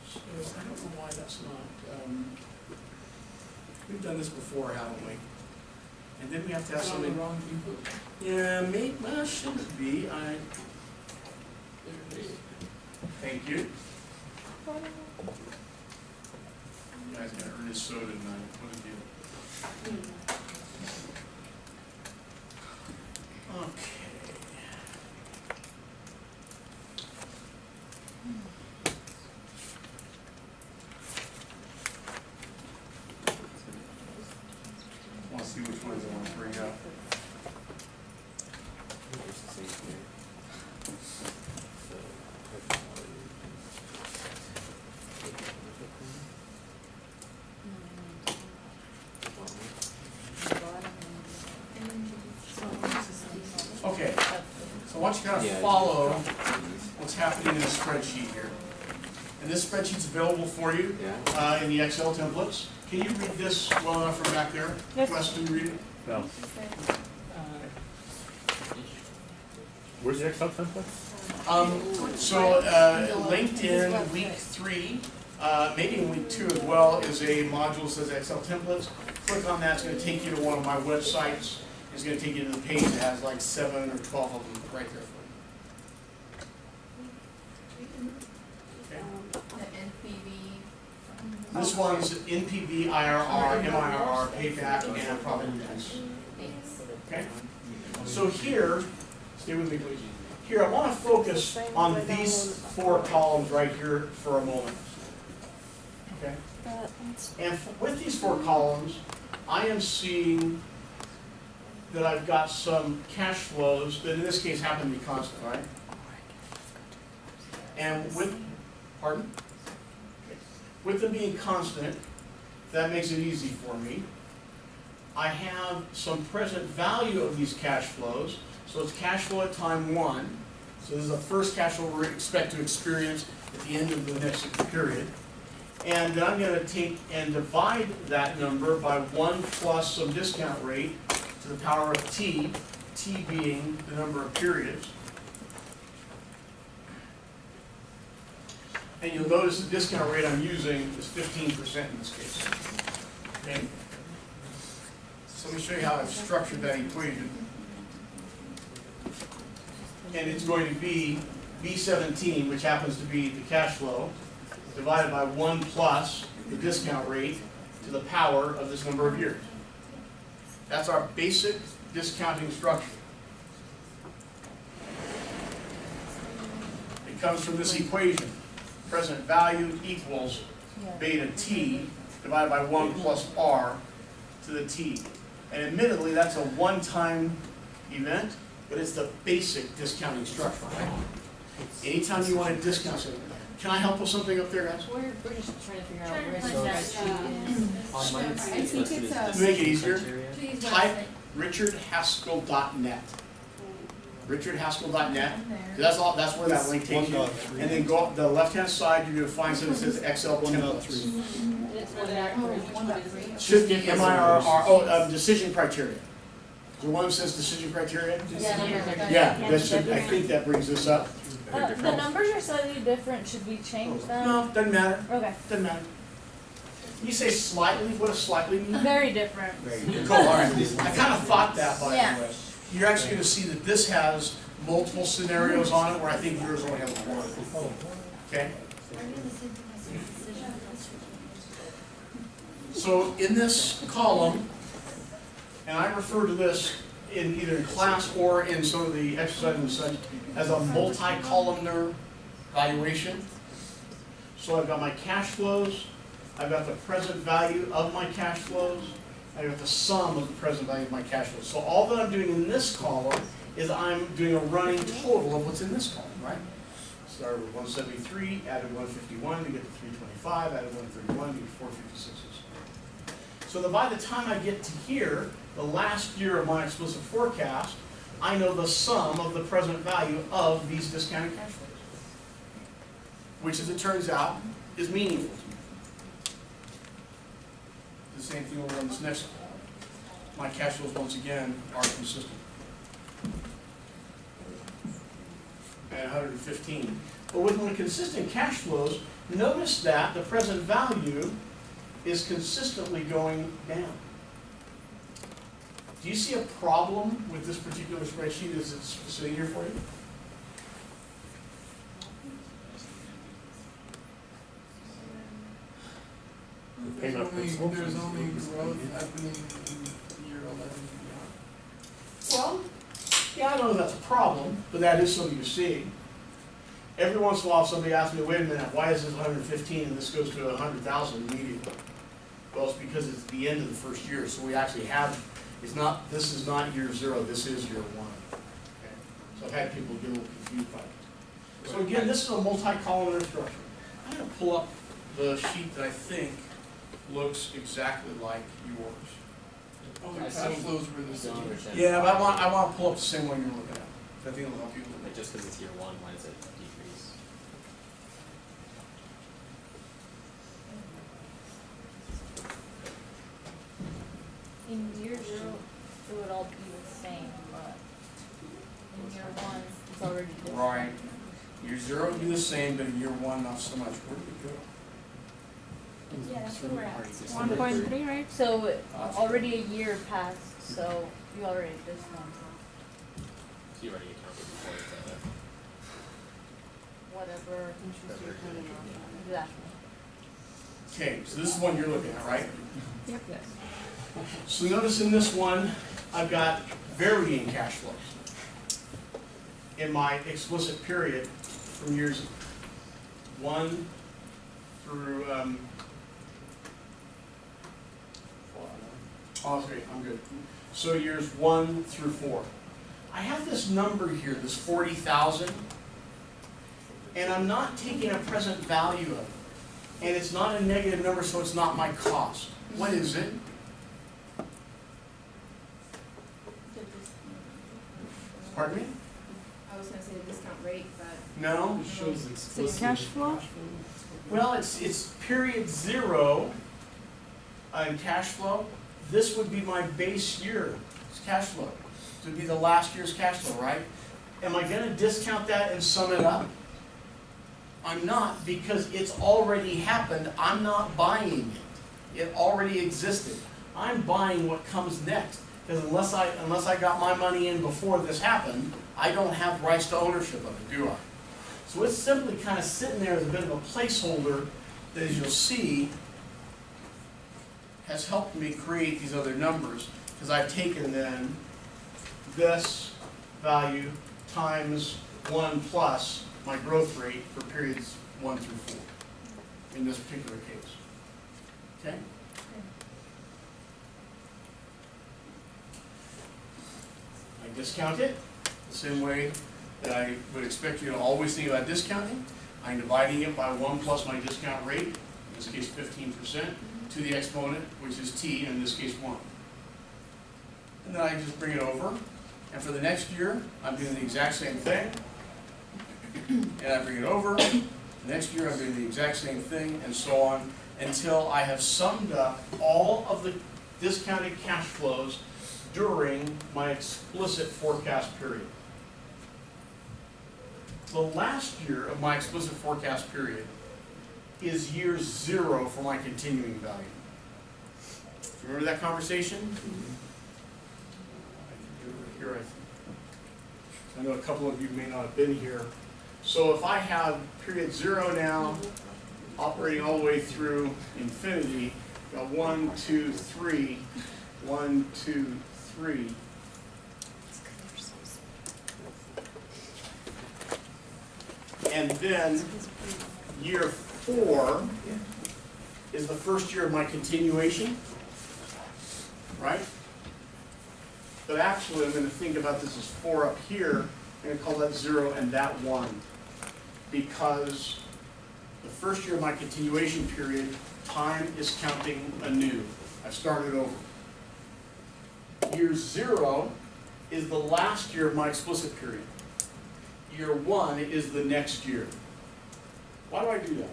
So, I don't know why that's not, we've done this before, haven't we? And then we have to have It's on the something. wrong input. Yeah, maybe, well, shouldn't be, thank you. You guys gotta earn his soda tonight, what a deal. Okay. Want to see which ones I want to bring up. Okay, so I want you to kind of follow what's happening in the spreadsheet here. And this spreadsheet's available for you in the Excel templates. Can you read this well enough from back there? Yes. Wes, can you read it? No. Where's the Excel templates? So LinkedIn week 3, maybe in week 2 as well, is a module that says Excel templates. Click on that, it's going to take you to one of my websites. It's going to take you to the page that has like 7 or 12 of them right there for you. Okay. The NPV. This one's NPV, IRR, MIRR, payback, and profit index. Okay? So here, stay with me please. Here, I want to focus on these 4 columns right here for a moment. Okay? And with these 4 columns, I am seeing that I've got some cash flows that in this case happen to be constant, right? And with, pardon? With them being constant, that makes it easy for me. I have some present value of these cash flows, so it's cash flow at time 1. So this is the first cash flow we expect to experience at the end of the next period. And then I'm going to take and divide that number by 1 plus some discount rate to the power of t, t being the number of periods. And you'll notice the discount rate I'm using is 15% in this case. Okay? So let me show you how I've structured that equation. And it's going to be B17, which happens to be the cash flow, divided by 1 plus the discount rate to the power of this number of years. That's our basic discounting structure. It comes from this equation. Present value equals beta t divided by 1 plus r to the t. And admittedly, that's a one-time event, but it's the basic discounting structure, right? Anytime you want to discount something. Can I help with something up there, guys? We're just trying to figure out Trying to where find the that, spreadsheet is. On mine, I think it's a- To make it easier, Please type website. richardhaskell.net. richardhaskell.net. There. That's all. That's where that link takes you. And then go up the left-hand side. You're going to find something that says Excel templates. And it's 1.3. Should be MIRR. Oh, decision criteria. The one that says decision criteria. Yeah, that should. I think that brings this up. The numbers are slightly different, should we change them? No, doesn't matter. Okay, Doesn't matter. You say slightly. What does slightly mean? very different. Cool. All right. I kind of thought that, by Yeah. the way. You're actually going to see that this has multiple scenarios on it, where I think yours only has one. Okay. So in this column, and I refer to this in either in class or in some of the exercises and such as a multi-columnar valuation. So I've got my cash flows, I've got the present value of my cash flows, I've got the sum of the present value of my cash flows. So all that I'm doing in this column is I'm doing a running total of what's in this column, right? Started with 173, added 151 to get to 325, added 131 to get 456. So that by the time I get to here, the last year of my explicit forecast, I know the sum of the present value of these discounted cash flows, which, as it turns out, is meaningful to me. The same thing over on this next one. My cash flows, once again, are consistent. At 115. But with my consistent cash flows, notice that the present value is consistently going down. Do you see a problem with this particular spreadsheet as it's sitting here for you? There's Payment for only, absorption there's is only focused growth on- happening in year 11 and beyond. Well, yeah, I know that's a problem, but that is something you see. Every once in a while, somebody asks me, wait a minute, why is this 115 and this goes to 100,000 immediately? Well, it's because it's the end of the first year, so we actually have, this is not year 0, this is year 1. Okay? So I've had people get a little confused by it. So again, this is a multi-columnar structure. I'm gonna pull up the sheet that I think looks exactly like yours. All the I cash see. flows were the I same. don't understand. Yeah, but I want to pull up the same one you're looking at. I think it'll help you a little Like bit. just because it's year one, why does it decrease? In year 0, it would all be the same, but in year 1, it's already different. Right. Year 0 would be the same, but in year 1, not so much. Where did it go? Yeah, that's where we're at. 1.3, right? So already a year passed, so you already discounted So you already accounted for it, whatever interest you're paying on. Exactly. Okay, so this is one you're looking at, right? Yep. So notice in this one, I've got varying cash flows. In my explicit period from years 1 through, oh, okay, I'm good. So years 1 through 4. I have this number here, this 40,000, and I'm not taking a present value of it. And it's not a negative number, so it's not my cost. What is it? Pardon me? I was gonna say the discount rate, but. No? It shows explicit cash flow? Well, it's period 0 on cash flow. This would be my base year, it's cash flow. This would be the last year's cash flow, right? Am I gonna discount that and sum it up? I'm not, because it's already happened. I'm not buying it. It already existed. I'm buying what comes next. Because unless I got my money in before this happened, I don't have rights to ownership of it, do I? So it's simply kind of sitting there as a bit of a placeholder that, as you'll see, has helped me create these other numbers. Because I've taken then this value times 1 plus my growth rate for periods 1 through 4 in this particular case. Okay? I discount it the same way that I would expect you to always think about discounting. I'm dividing it by 1 plus my discount rate, in this case 15%, to the exponent, which is t, in this case 1. And then I just bring it over, and for the next year, I'm doing the exact same thing. And I bring it over, next year I'm doing the exact same thing, and so on, until I have summed up all of the discounted cash flows during my explicit forecast period. The last year of my explicit forecast period is year 0 for my continuing value. Remember that conversation? Here, I know a couple of you may not have been here. So if I have period 0 now, operating all the way through infinity, got 1, 2, 3, 1, 2, 3. And then year 4 is the first year of my continuation, right? But actually, I'm going to think about this as 4 up here. I'm going to call that 0 and that 1. Because the first year of my continuation period, time is counting anew. I've started over. Year 0 is the last year of my explicit period. Year 1 is the next year. Why do I do that?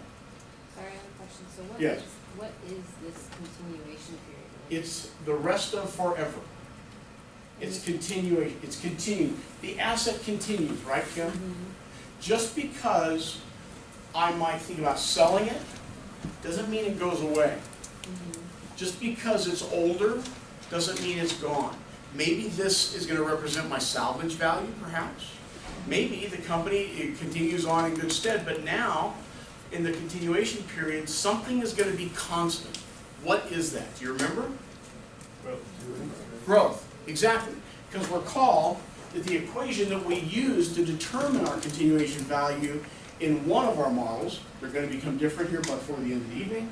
Sorry, I have a question. So Yes. what is this continuation period? It's the rest of forever. It's continuing, it's continuing. The asset continues, right, Kim? Just because I might think about selling it, doesn't mean it goes away. Just because it's older, doesn't mean it's gone. Maybe this is gonna represent my salvage value, perhaps. Maybe the company, it continues on in good stead, but now, in the continuation period, something is gonna be constant. What is that? Do you remember? Growth, exactly. Because recall that the equation that we use to determine our continuation value in one of our models, they're going to become different here before the end of the evening,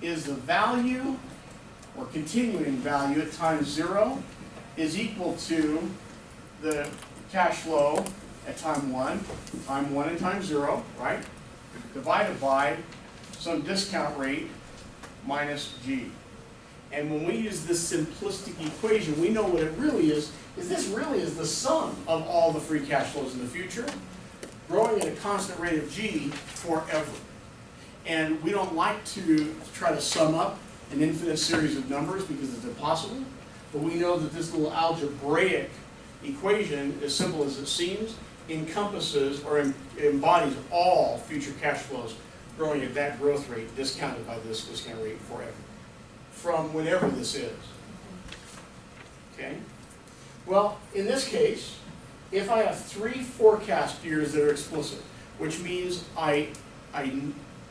is the value, or continuing value at time 0 is equal to the cash flow at time 1 and time 0, right? Divided by some discount rate minus G. And when we use this simplistic equation, we know what it really is this really is the sum of all the free cash flows in the future, growing at a constant rate of G forever. And we don't like to try to sum up an infinite series of numbers because it's impossible, but we know that this little algebraic equation, as simple as it seems, encompasses or embodies all future cash flows growing at that growth rate discounted by this discount rate forever, from whenever this is. Okay? Well, in this case, if I have 3 forecast years that are explicit, which means I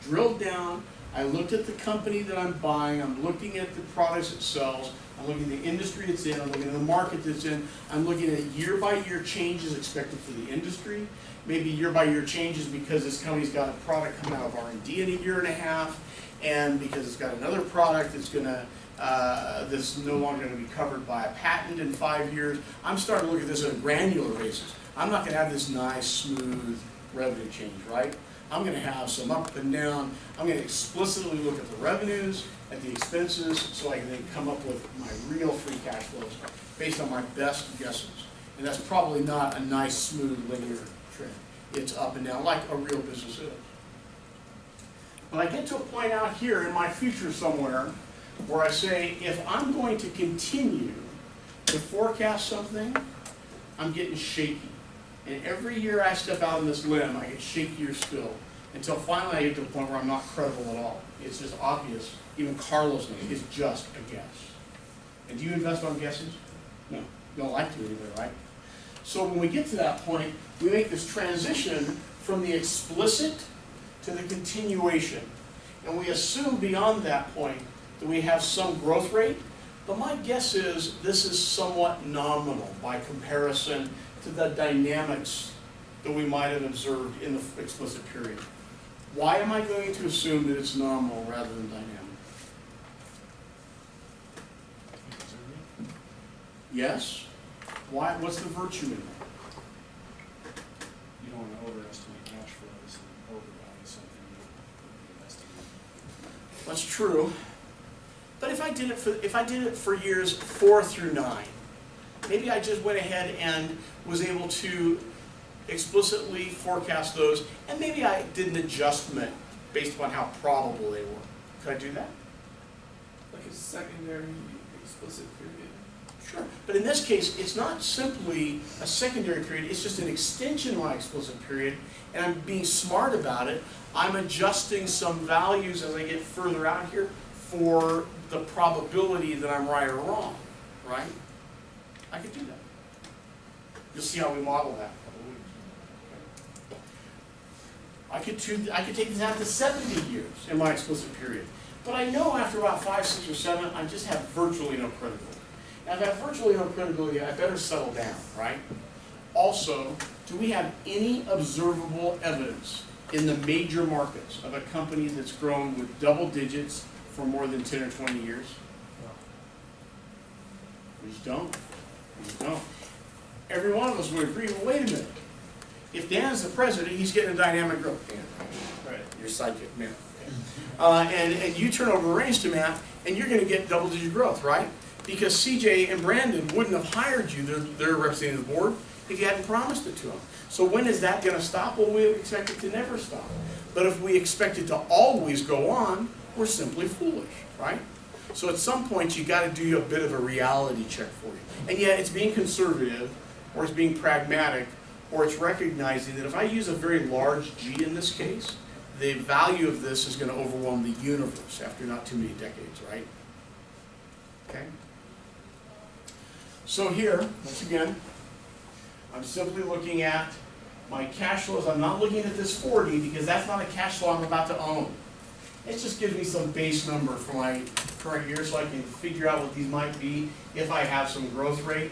drilled down, I looked at the company that I'm buying, I'm looking at the products it sells, I'm looking at the industry it's in, I'm looking at the market it's in, I'm looking at year-by-year changes expected for the industry, maybe year-by-year changes because this company's got a product coming out of R&D in a year and a half, and because it's got another product that's no longer going to be covered by a patent in 5 years. I'm starting to look at this on a granular basis. I'm not going to have this nice, smooth revenue change, right? I'm going to have some up and down. I'm going to explicitly look at the revenues, at the expenses, so I can then come up with my real free cash flows based on my best guesses. And that's probably not a nice, smooth, linear trend. It's up and down like a real business is. But I get to a point out here in my future somewhere where I say, if I'm going to continue to forecast something, I'm getting shaky. And every year I step out on this limb, I get shakier still, until finally I get to a point where I'm not credible at all. It's just obvious. Even Carlos knows it's just a guess. And do you invest on guesses? No, you don't like to either, right? So when we get to that point, we make this transition from the explicit to the continuation. And we assume beyond that point that we have some growth rate, but my guess is this is somewhat nominal by comparison to the dynamics that we might have observed in the explicit period. Why am I going to assume that it's nominal rather than dynamic? Yes? Why? What's the virtue in that? You don't want to overestimate cash flows and overvalue something you're investing in. That's true. But if I did it for years 4 through 9, maybe I just went ahead and was able to explicitly forecast those, and maybe I did an adjustment based upon how probable they were. Could I do that? Like a secondary explicit period. Sure. But in this case, it's not simply a secondary period, it's just an extension of my explicit period, and I'm being smart about it. I'm adjusting some values as I get further out here for the probability that I'm right or wrong, right? I could do that. You'll see how we model that in a couple of weeks. I could take this out to 70 years in my explicit period. But I know after about 5, 6, or 7, I just have virtually no credibility. And if I have virtually no credibility, I better settle down, right? Also, do we have any observable evidence in the major markets of a company that's grown with double digits for more than 10 or 20 years? We just don't. We just don't. Every one of us would agree, well, wait a minute. If Dan's the president, he's getting a dynamic growth. Dan, right? Your sidekick, man. Okay. And you turn over the reins to Matt, and you're going to get double-digit growth, right? Because CJ and Brandon wouldn't have hired you, they're representing the board, if you hadn't promised it to them. So when is that gonna stop? Well, we expect it to never stop. But if we expect it to always go on, we're simply foolish, right? So at some point, you gotta do a bit of a reality check for you. And yet, it's being conservative, or it's being pragmatic, or it's recognizing that if I use a very large G in this case, the value of this is gonna overwhelm the universe after not too many decades, right? Okay? So here, once again, I'm simply looking at my cash flows. I'm not looking at this 40 because that's not a cash flow I'm about to own. It just gives me some base number for my current year so I can figure out what these might be if I have some growth rate.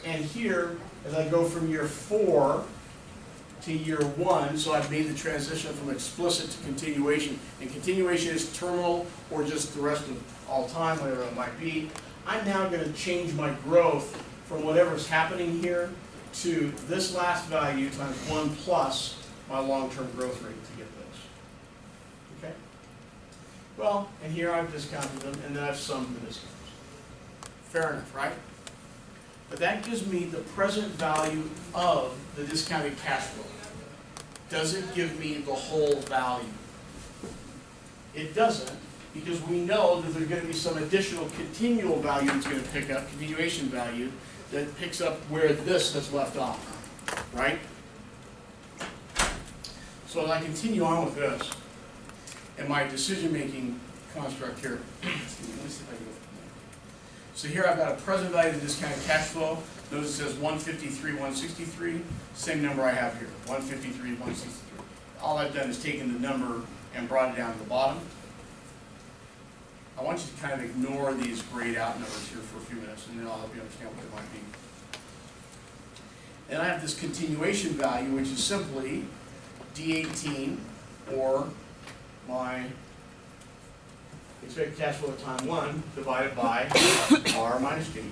And here, as I go from year 4 to year 1, so I've made the transition from explicit to continuation. And continuation is terminal or just the rest of all time, whatever it might be. I'm now going to change my growth from whatever's happening here to this last value times 1 plus my long-term growth rate to get this. Okay? Well, and here I've discounted them, and then I've summed the discounts. Fair enough, right? But that gives me the present value of the discounted cash flow. Doesn't give me the whole value. It doesn't, because we know that there's going to be some additional continual value that's going to pick up, continuation value, that picks up where this has left off, right? So as I continue on with this, and my decision-making construct here, let me see if I can go from there. So here I've got a present value of discounted cash flow. Notice it says 153, 163, same number I have here, 153, 163. All I've done is taken the number and brought it down to the bottom. I want you to kind of ignore these grayed out numbers here for a few minutes, and then I'll help you understand what they might be. And I have this continuation value, which is simply D18, or my expected cash flow at time 1 divided by R minus G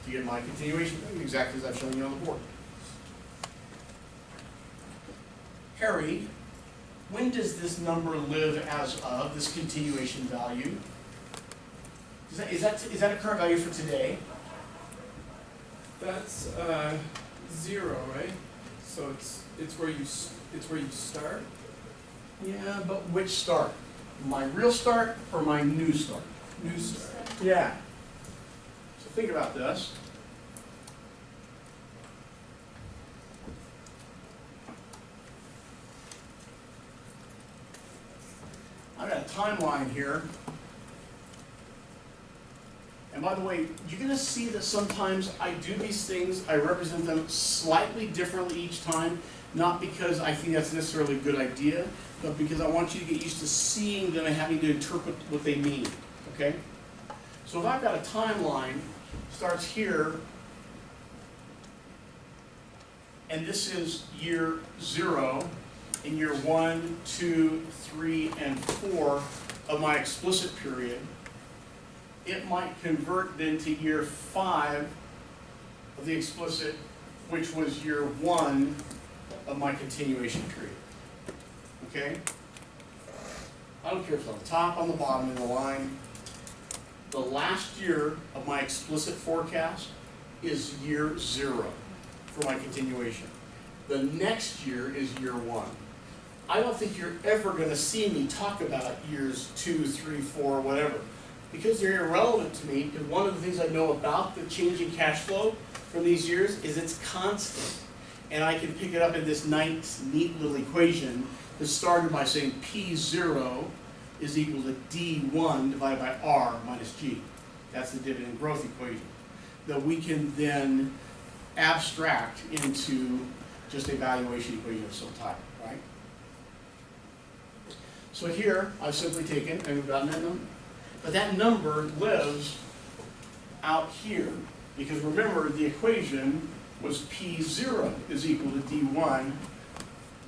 to get my continuation value, exactly as I've shown you on the board. Harry, when does this number live as of, this continuation value? Is that a current value for today? That's 0, right? So it's where you start. Yeah, but which start? My real start or my new start? New start. Yeah. So think about this. I've got a timeline here. And by the way, you're going to see that sometimes I do these things, I represent them slightly differently each time, not because I think that's necessarily a good idea, but because I want you to get used to seeing them and having to interpret what they mean, okay? So if I've got a timeline, starts here, and this is year 0, in year 1, 2, 3, and 4 of my explicit period, it might convert then to year 5 of the explicit, which was year 1 of my continuation period. Okay? I don't care if it's on the top, on the bottom, in the line. The last year of my explicit forecast is year 0 for my continuation. The next year is year 1. I don't think you're ever going to see me talk about years 2, 3, 4, whatever, because they're irrelevant to me, because one of the things I know about the changing cash flow from these years is it's constant. And I can pick it up in this nice, neat little equation that started by saying P0 is equal to D1 divided by R minus G. That's the dividend growth equation that we can then abstract into just a valuation equation of some type, right? So here, I've simply taken, and we've gotten that number. But that number lives out here, because remember, the equation was P0 is equal to D1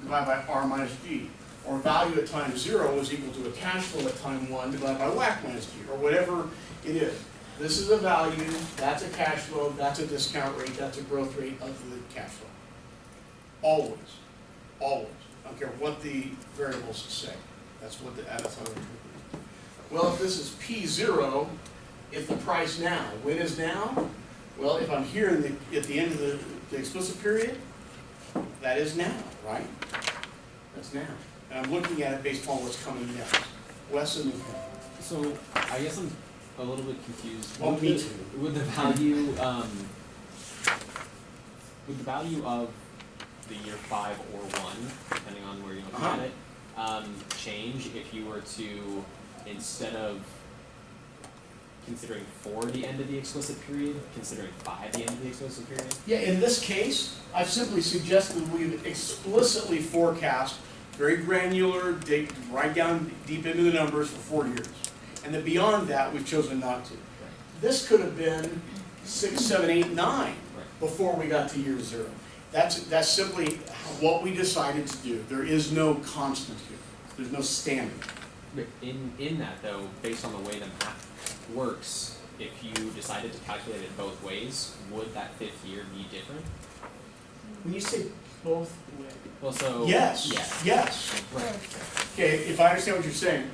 divided by R minus G. Or value at time 0 is equal to a cash flow at time 1 divided by WACC minus G, or whatever it is. This is a value, that's a cash flow, that's a discount rate, that's a growth rate of the cash flow. Always. Always. I don't care what the variables say. That's how I interpret it. Well, if this is P0, if the price now, when is now? Well, if I'm here at the end of the explicit period, that is now, right? That's now. And I'm looking at it based on what's coming next. Wes and then Ken. So I guess I'm a little bit confused. Oh, Would me the- too. Would the value, of the year 5 or 1, depending on where you're looking at it, change if you were to, instead of considering 4 the end of the explicit period, considering 5 the end of the explicit period? Yeah, in this case, I've simply suggested we explicitly forecast very granular, dig right down deep into the numbers for 4 years. And then beyond that, we've chosen not to. This could have been 6, 7, 8, 9 before we got to year 0. That's simply what we decided to do. There is no constant here. There's no standard. But in that though, based on the way the math works, if you decided to calculate it both ways, would that 5th year be different? When you say both ways. Well, so Yes, yeah. yes. Right. Okay, if I understand what you're saying,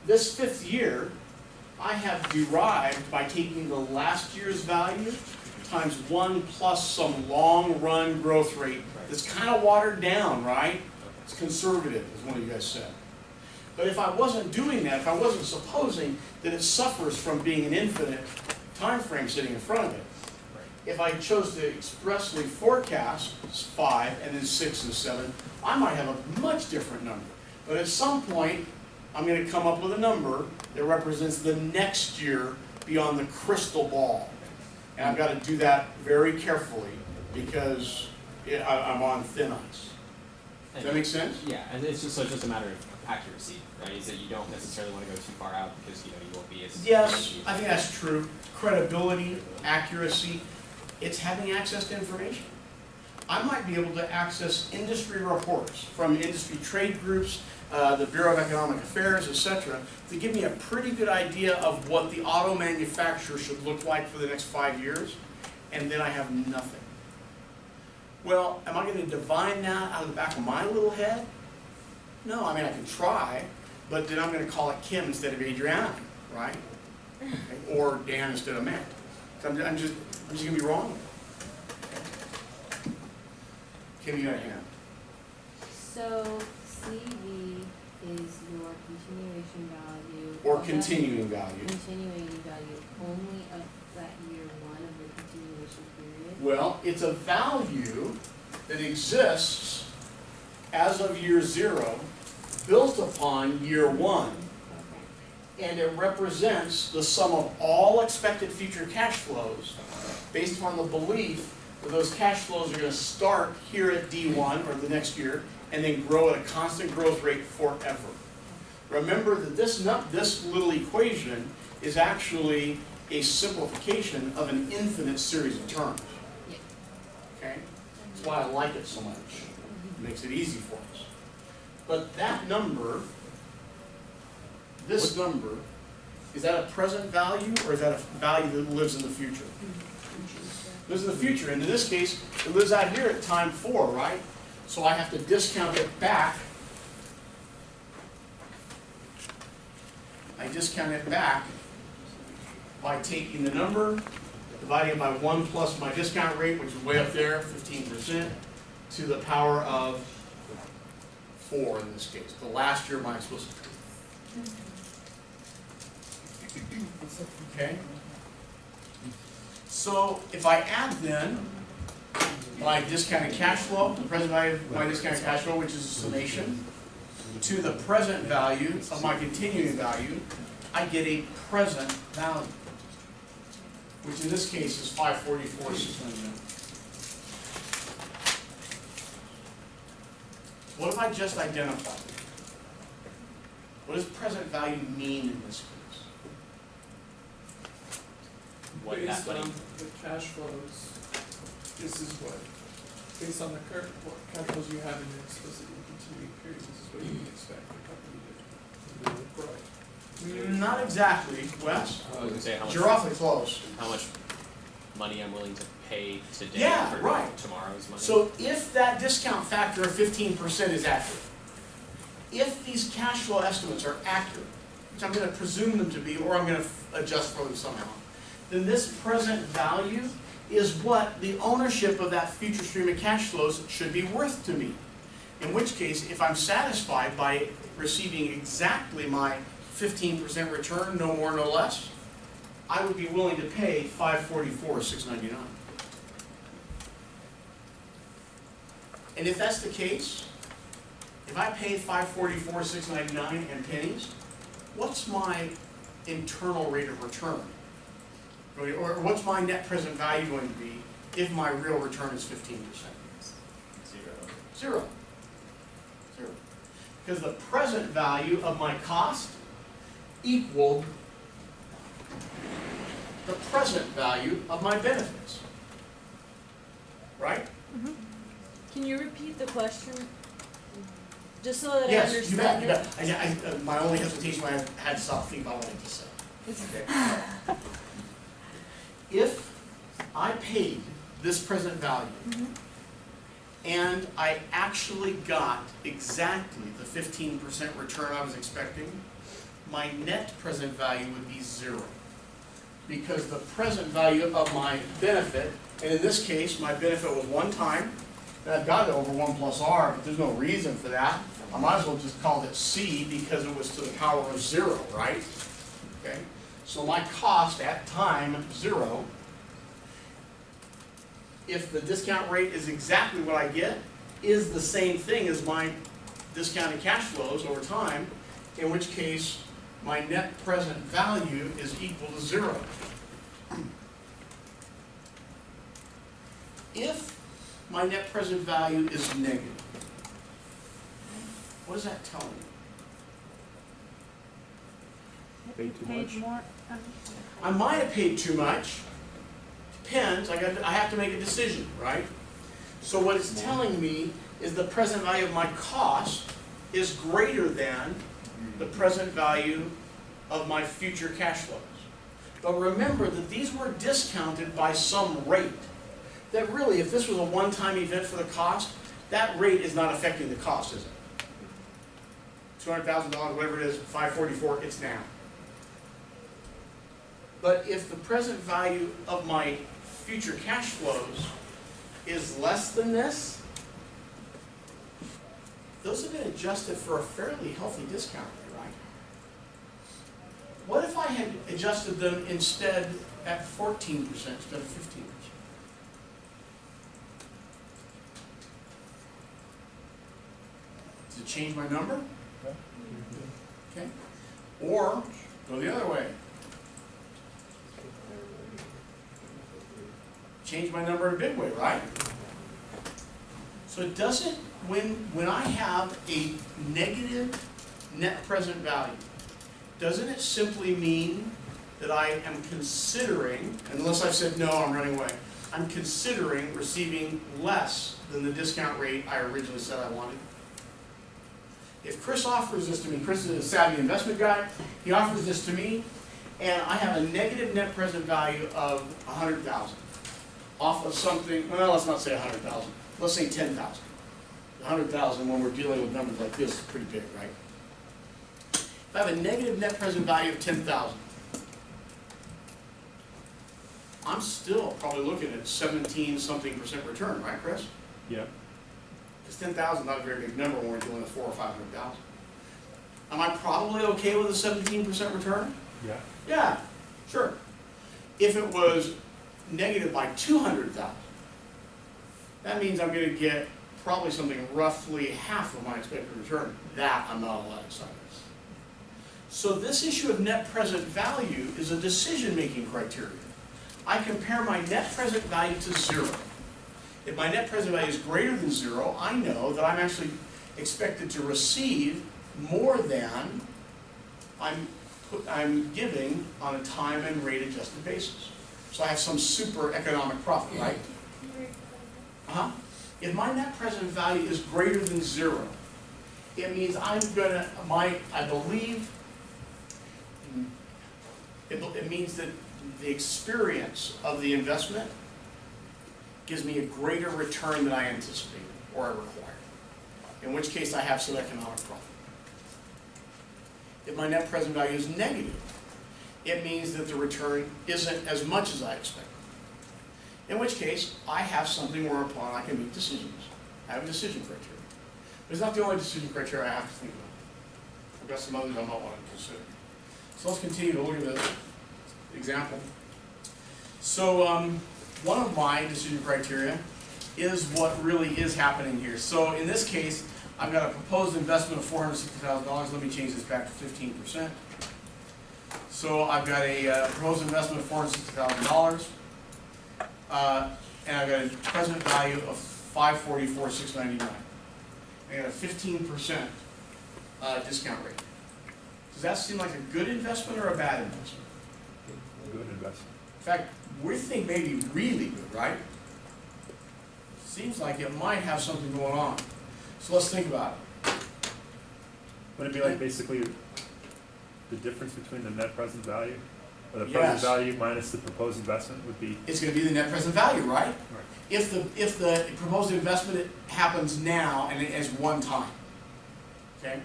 this 5th year, I have derived by taking the last year's value times 1 plus some long-run growth rate that's kind of watered down, right? It's conservative, as one of you guys said. But if I wasn't doing that, if I wasn't supposing that it suffers from being an infinite time frame sitting in front of it, if I chose to expressly forecast 5 and then 6 and 7, I might have a much different number. But at some point, I'm going to come up with a number that represents the next year beyond the crystal ball. And I've got to do that very carefully because I'm on thin ice. Does that make sense? Yeah, and it's just a matter of accuracy, right? Is that you don't necessarily want to go too far out because you won't be as Yes, I think that's true. Credibility, accuracy, it's having access to information. I might be able to access industry reports from industry trade groups, the Bureau of Economic Affairs, etc., to give me a pretty good idea of what the auto manufacturer should look like for the next 5 years, and then I have nothing. Well, am I going to divine that out of the back of my little head? No, I mean, I can try, but then I'm going to call it Kim instead of Adriana, right? Or Dan instead of Matt. So I'm just going to be wrong. Kim, you got a hand. So CV is your continuation value. Or of that- continuing value. Continuing value only of that year 1 of the continuation period. Well, it's a value that exists as of year 0, built upon year 1, Okay. and it represents the sum of all expected future cash flows based upon the belief that those cash flows are going to start here at D1 or the next year and then grow at a constant growth rate forever. Remember that this little equation is actually a simplification of an infinite series of terms. Yeah. Okay? That's why I like it so much. It makes it easy for us. But that number, this number, is that a present value or is that a value that lives in the future? Lives in the future, and in this case, it lives out here at time 4, right? So I have to discount it back. I discount it back by taking the number, dividing it by 1 plus my discount rate, which is way up there, 15%, to the power of 4 in this case, the last year of my explicit period. Okay? So if I add then my discounted cash flow, the present value of my discounted cash flow, which is a summation, to the present value of my continuing value, I get a present value, which in this case is 544,699. What have I just identified? What does present value mean in this case? What Based that on money, the cash flows, this is what, based on the current cash flows you have in your explicit and continuing period, this is what you can expect the company to grow. Not exactly, Wes. I was gonna say You're awfully close. how much money I'm willing to pay today Yeah, for right. tomorrow's money. So if that discount factor of 15% is accurate, if these cash flow estimates are accurate, which I'm gonna presume them to be, or I'm gonna adjust for them somehow, then this present value is what the ownership of that future stream of cash flows should be worth to me. In which case, if I'm satisfied by receiving exactly my 15% return, no more, no less, I would be willing to pay $544,699. And if that's the case, if I pay $544,699 and pennies, what's my internal rate of return? Or what's my net present value going to be if my real return is 15%? Zero. Because the present value of my cost equaled the present value of my benefits. Right? Can you repeat the question? Just so that I Yes, understand you bet. My only hesitation, I had to stop thinking about what I just said. Okay. If I paid this present value, and I actually got exactly the 15% return I was expecting, my net present value would be zero. Because the present value of my benefit, and in this case, my benefit was one time, and I've got it over 1 plus R, but there's no reason for that. I might as well just call it C because it was to the power of 0, right? Okay. So my cost at time 0, if the discount rate is exactly what I get, is the same thing as my discounted cash flows over time, in which case my net present value is equal to 0. If my net present value is negative, what does that tell me? Paid too much? more. I might have paid too much. Depends. I have to make a decision, right? So what it's telling me is the present value of my cost is greater than the present value of my future cash flows. But remember that these were discounted by some rate. That really, if this was a one-time event for the cost, that rate is not affecting the cost, is it? $200,000, whatever it is, $544, it's now. But if the present value of my future cash flows is less than this, those have been adjusted for a fairly healthy discount rate, right? What if I had adjusted them instead at 14% instead of 15%? Does it change my number? Okay. Or go the other way. Change my number in a big way, right? So it doesn't, when I have a negative net present value, doesn't it simply mean that I am considering, unless I've said no, I'm running away, I'm considering receiving less than the discount rate I originally said I wanted? If Chris offers this to me, Chris is a savvy investment guy, he offers this to me, and I have a negative net present value of $100,000 off of something, well, let's not say 100,000, let's say 10,000. 100,000 when we're dealing with numbers like this is pretty big, right? If I have a negative net present value of 10,000, I'm still probably looking at 17-something% return, right, Chris? Yep. Because 10,000 is not a very big number when we're dealing with 400,000 or 500,000. Am I probably okay with a 17% return? Yeah. Yeah, sure. If it was negative by 200,000, that means I'm going to get probably something roughly half of my expected return. That I'm not allowed excited. So this issue of net present value is a decision-making criteria. I compare my net present value to 0. If my net present value is greater than 0, I know that I'm actually expected to receive more than I'm giving on a time and rate adjusted basis. So I have some super economic profit, right? If my net present value is greater than 0, it means I'm gonna, it means that the experience of the investment gives me a greater return than I anticipated or I required. In which case I have some economic profit. If my net present value is negative, it means that the return isn't as much as I expected. In which case, I have something whereupon I can make decisions. I have a decision criteria. But it's not the only decision criteria I have to think about. I've got some others I might want to consider. So let's continue to look at this example. So one of my decision criteria is what really is happening here. So in this case, I've got a proposed investment of $460,000. Let me change this back to 15%. So I've got a proposed investment of $460,000. And I've got a present value of $544,699. I got a 15% discount rate. Does that seem like a good investment or a bad investment? Good investment. In fact, we think maybe really good, right? Seems like it might have something going on. So let's think about it. Would it be like basically the difference between the net present value? Or the Yes. present value minus the proposed investment would be? It's going to be the net present value, right? Right. If the proposed investment happens now and as one time, okay?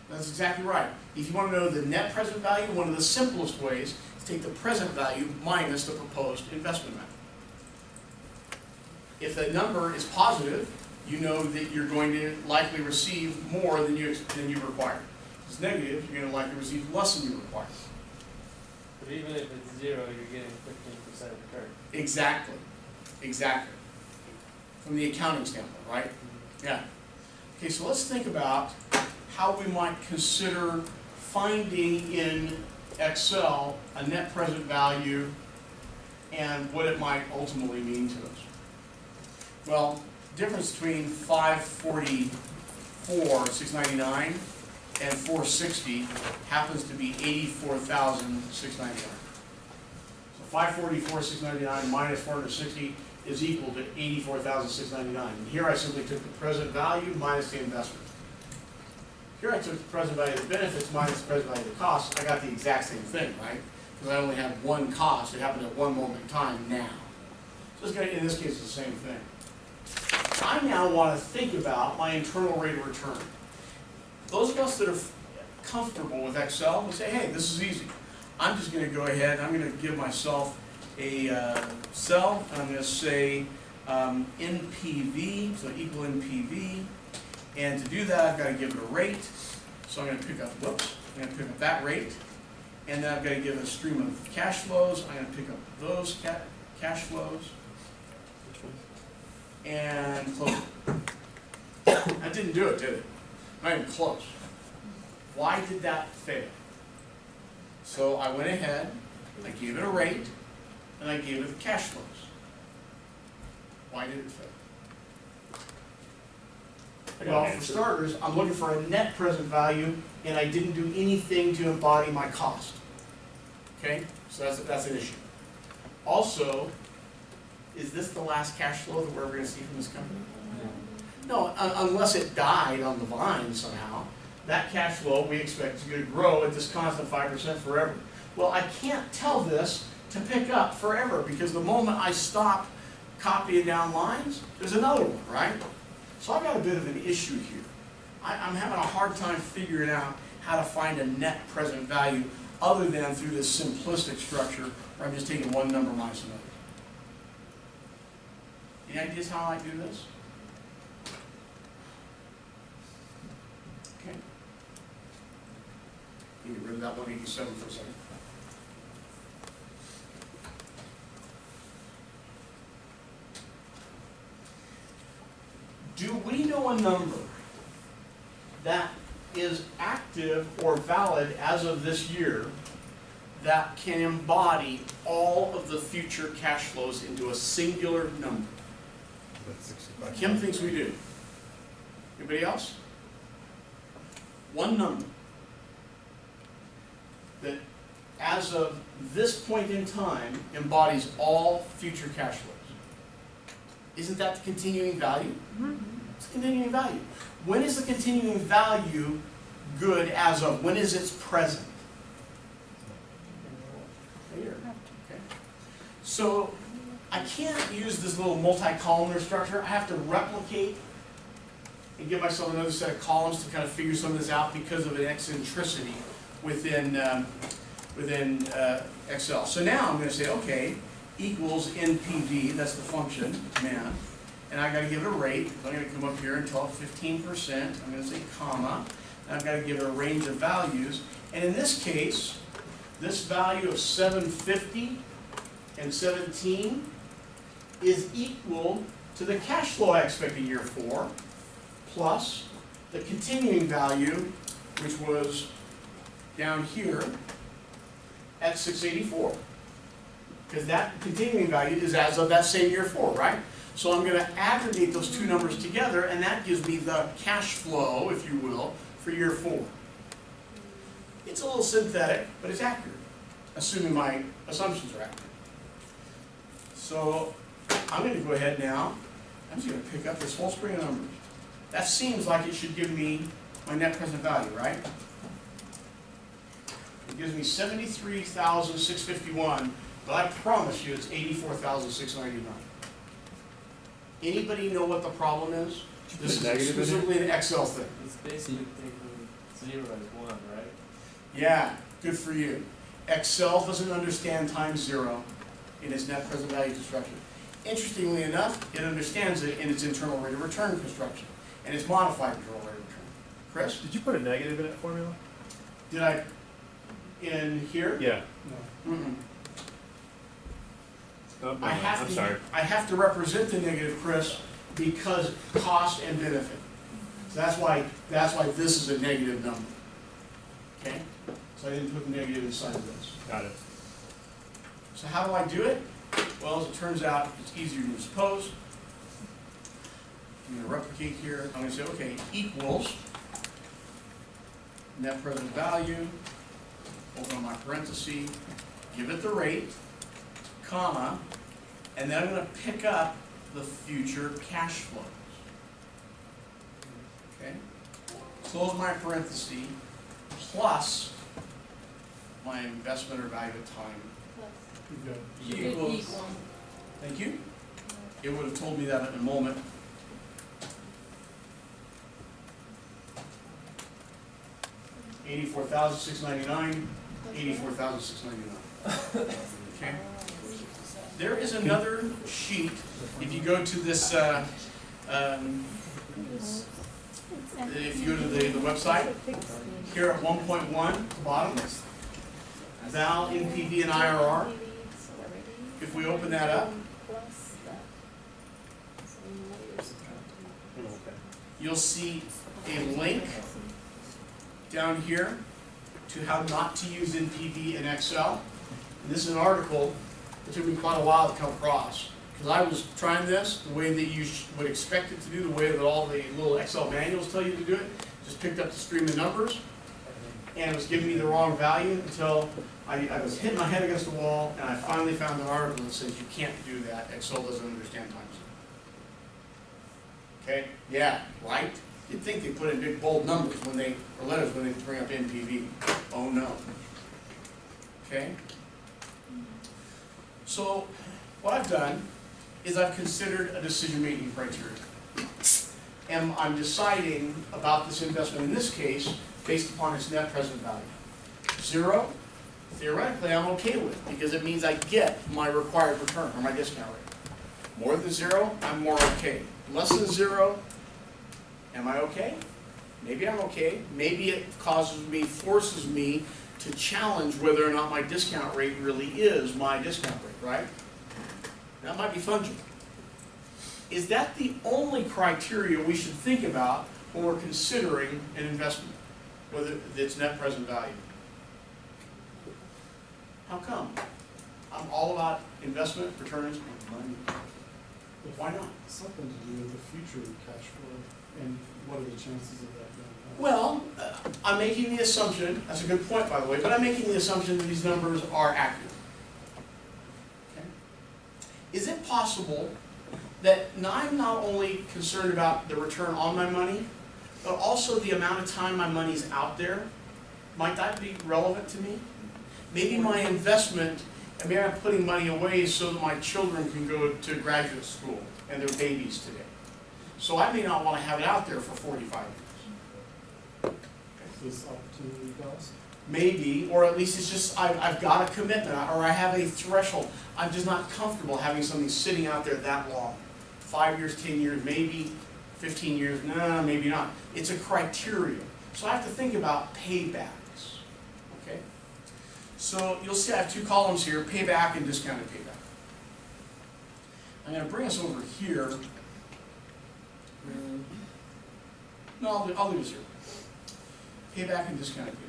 That's exactly right. If you want to know the net present value, one of the simplest ways is to take the present value minus the proposed investment amount. If the number is positive, you know that you're going to likely receive more than you require. If it's negative, you're going to likely receive less than you require. But even if it's zero, you're getting 15% return. Exactly. Exactly. From the accounting standpoint, right? Yeah. Okay, so let's think about how we might consider finding in Excel a net present value and what it might ultimately mean to us. Well, difference between $544,699 and $460 happens to be $84,699. So $544,699 minus $460 is equal to $84,699. And here I simply took the present value minus the investment. Here I took the present value of the benefits minus the present value of the costs. I got the exact same thing, right? Because I only had one cost. It happened at one moment in time now. So it's gonna, in this case, it's the same thing. I now want to think about my internal rate of return. Those of us that are comfortable with Excel will say, hey, this is easy. I'm just going to go ahead, I'm going to give myself a cell, and I'm going to say NPV, so equal NPV. And to do that, I've got to give it a rate. So I'm going to pick up, whoops, I'm going to pick up that rate. And then I've got to give it a stream of cash flows. I'm going to pick up those cash flows. And close it. That didn't do it, did it? Not even close. Why did that fail? So I went ahead, I gave it a rate, and I gave it the cash flows. Why did it fail? Well, for starters, I'm looking for a net present value, and I didn't do anything to embody my cost. Okay? So that's an issue. Also, is this the last cash flow that we're ever going to see from this company? No, unless it died on the vine somehow. That cash flow we expect is going to grow at this constant 5% forever. Well, I can't tell this to pick up forever because the moment I stop copying down lines, there's another one, right? So I've got a bit of an issue here. I'm having a hard time figuring out how to find a net present value other than through this simplistic structure where I'm just taking one number minus another. Any ideas how I do this? Okay. Get rid of that 187 for a second. Do we know a number that is active or valid as of this year that can embody all of the future cash flows into a singular number? Kim thinks we do. Anybody else? One number that, as of this point in time, embodies all future cash flows. Isn't that the continuing value? Mm-hmm. It's continuing value. When is the continuing value good as of? When is its present? Here. Okay. So I can't use this little multi-columnar structure. I have to replicate and give myself another set of columns to kind of figure some of this out because of an eccentricity within Excel. So now I'm going to say, okay, equals NPV, that's the function, man, and I've got to give it a rate. So I'm going to come up here and tell it 15%. I'm going to say comma, and I've got to give it a range of values. And in this case, this value of 750 and 17 is equal to the cash flow I expect in year 4, plus the continuing value, which was down here at 684. Because that continuing value is as of that same year 4, right? So I'm going to aggregate those two numbers together, and that gives me the cash flow, if you will, for year 4. It's a little synthetic, but it's accurate, assuming my assumptions are accurate. So I'm going to go ahead now, I'm just going to pick up this whole string of numbers. That seems like it should give me my net present value, right? It gives me 73,651, but I promise you it's 84,699. Anybody know what the problem is? This is negative in it? exclusively an Excel thing. It's basically taking 0 as 1, right? Yeah, good for you. Excel doesn't understand times 0 in its net present value construction. Interestingly enough, it understands it in its internal rate of return construction and its modified internal rate of return. Chris, Did you put a negative in that formula? did I in here? Yeah. Mm-mm. Oh, no, I I'm sorry. have to represent the negative, Chris, because cost and benefit. So that's why this is a negative number. Okay? So I didn't put the negative inside of this. Got it. So how do I do it? Well, as it turns out, it's easier than supposed. I'm going to replicate here. I'm going to say, okay, equals net present value, open my parenthesis, give it the rate, comma, and then I'm going to pick up the future cash flows. Okay? Close my parenthesis, plus my investment or value at time equals. Thank you. It would have told me that in a moment. $84,699, $84,699. Okay. There is another sheet. If you go to this, if you go to the website, here at 1.1, bottom, Val, NPV, and IRR. If we open that up, you'll see a link down here to how not to use NPV in Excel. And this is an article that took me quite a while to come across, because I was trying this the way that you would expect it to do, the way that all the little Excel manuals tell you to do it. Just picked up the stream of numbers, and it was giving me the wrong value until I was hitting my head against the wall, and I finally found an article that says you can't do that. Excel doesn't understand times. Okay? Yeah, right? You'd think they put in big bold numbers or letters when they bring up NPV. Oh no. Okay? So what I've done is I've considered a decision-making criteria. And I'm deciding about this investment in this case based upon its net present value. 0, theoretically I'm okay with, because it means I get my required return or my discount rate. More than 0, I'm more okay. Less than 0, am I okay? Maybe I'm okay. Maybe it forces me to challenge whether or not my discount rate really is my discount rate, right? That might be fungible. Is that the only criteria we should think about when we're considering an investment, whether it's net present value? How come? I'm all about investment, returns, and money. Why not? Something to do with the future cash flow, and what are the chances of that going up? Well, I'm making the assumption, that's a good point by the way, but I'm making the assumption that these numbers are accurate. Okay? Is it possible that I'm not only concerned about the return on my money, but also the amount of time my money's out there? Might that be relevant to me? Maybe my investment, maybe I'm putting money away so that my children can go to graduate school and they're babies today. So I may not wanna have it out there for 45 years. Is this opportunity cost? Maybe, or at least it's just, I've got a commitment, or I have a threshold. I'm just not comfortable having something sitting out there that long. 5 years, 10 years, maybe 15 years, no, maybe not. It's a criteria. So I have to think about paybacks, okay? So you'll see I have two columns here, payback and discounted payback. I'm gonna bring us over here. No, I'll leave this here. Payback and discounted payback.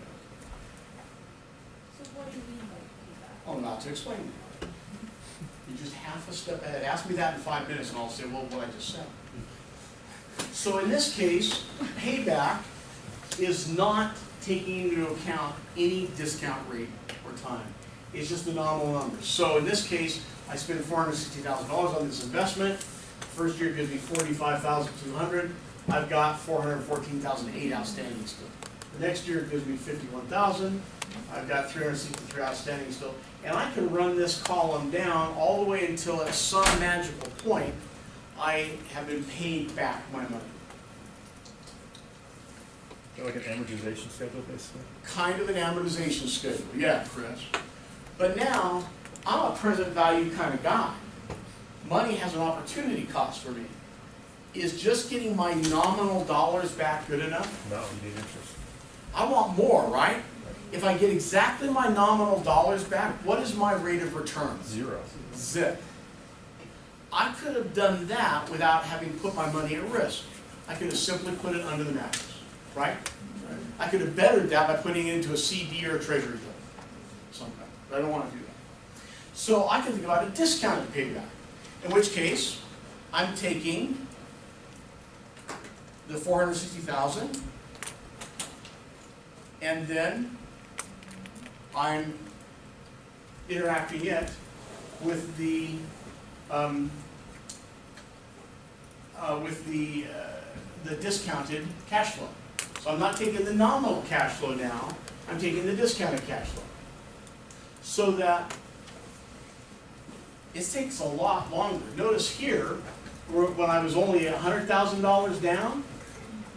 So what do you mean by Oh, not to explain it. You're just half a step ahead. Ask me that in 5 minutes and I'll say, well, what I just said. So in this case, payback is not taking into account any discount rate or time. It's just the nominal number. So in this case, I spent $460,000 on this investment. First year gives me $45,200. I've got $414,008 outstanding still. The next year it gives me $51,000. I've got $363 outstanding still. And I can run this column down all the way until at some magical point I have been paid back my money. Is that like an amortization schedule, basically? Kind of an amortization schedule, yeah, Chris. But now, I'm a present value kind of guy. Money has an opportunity cost for me. Is just getting my nominal dollars back good enough? No, you need interest. I want more, right? If I get exactly my nominal dollars back, what is my rate of return? 0. Zip. I could have done that without having put my money at risk. I could have simply put it under the mattress, right? I could have bettered that by putting it into a CD or a treasury bill sometime, but I don't want to do that. So I can think about a discounted payback, in which case I'm taking the $460,000 and then I'm interacting it with the discounted cash flow. So I'm not taking the nominal cash flow now, I'm taking the discounted cash flow. So that it takes a lot longer. Notice here, when I was only $100,000 down,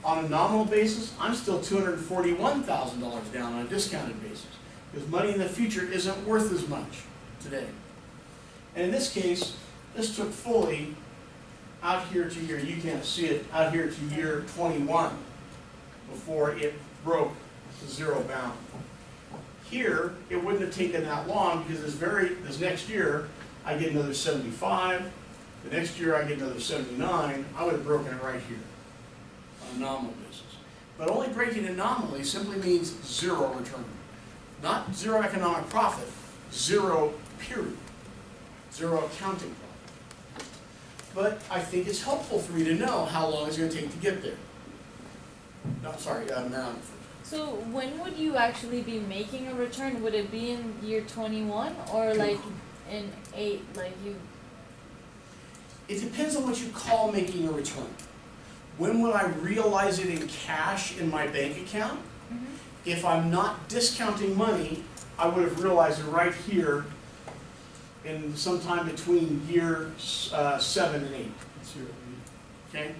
on a nominal basis, I'm still $241,000 down on a discounted basis. Because money in the future isn't worth as much today. And in this case, this took fully out here to year, you can't see it, out here to year 21 before it broke to zero bound. Here, it wouldn't have taken that long because this next year, I get another 75. The next year, I get another 79. I would have broken it right here on a nominal basis. But only breaking it nominally simply means zero return. Not zero economic profit, zero period. Zero accounting profit. But I think it's helpful for me to know how long it's going to take to get there. No, sorry, Marilyn. So when would you actually be making a return? Would it be in year 21 or like in 8, like you? It depends on what you call making a return. When will I realize it in cash in my bank account? Mm-hmm. If I'm not discounting money, I would have realized it right here in sometime between year 7 and 8. Okay?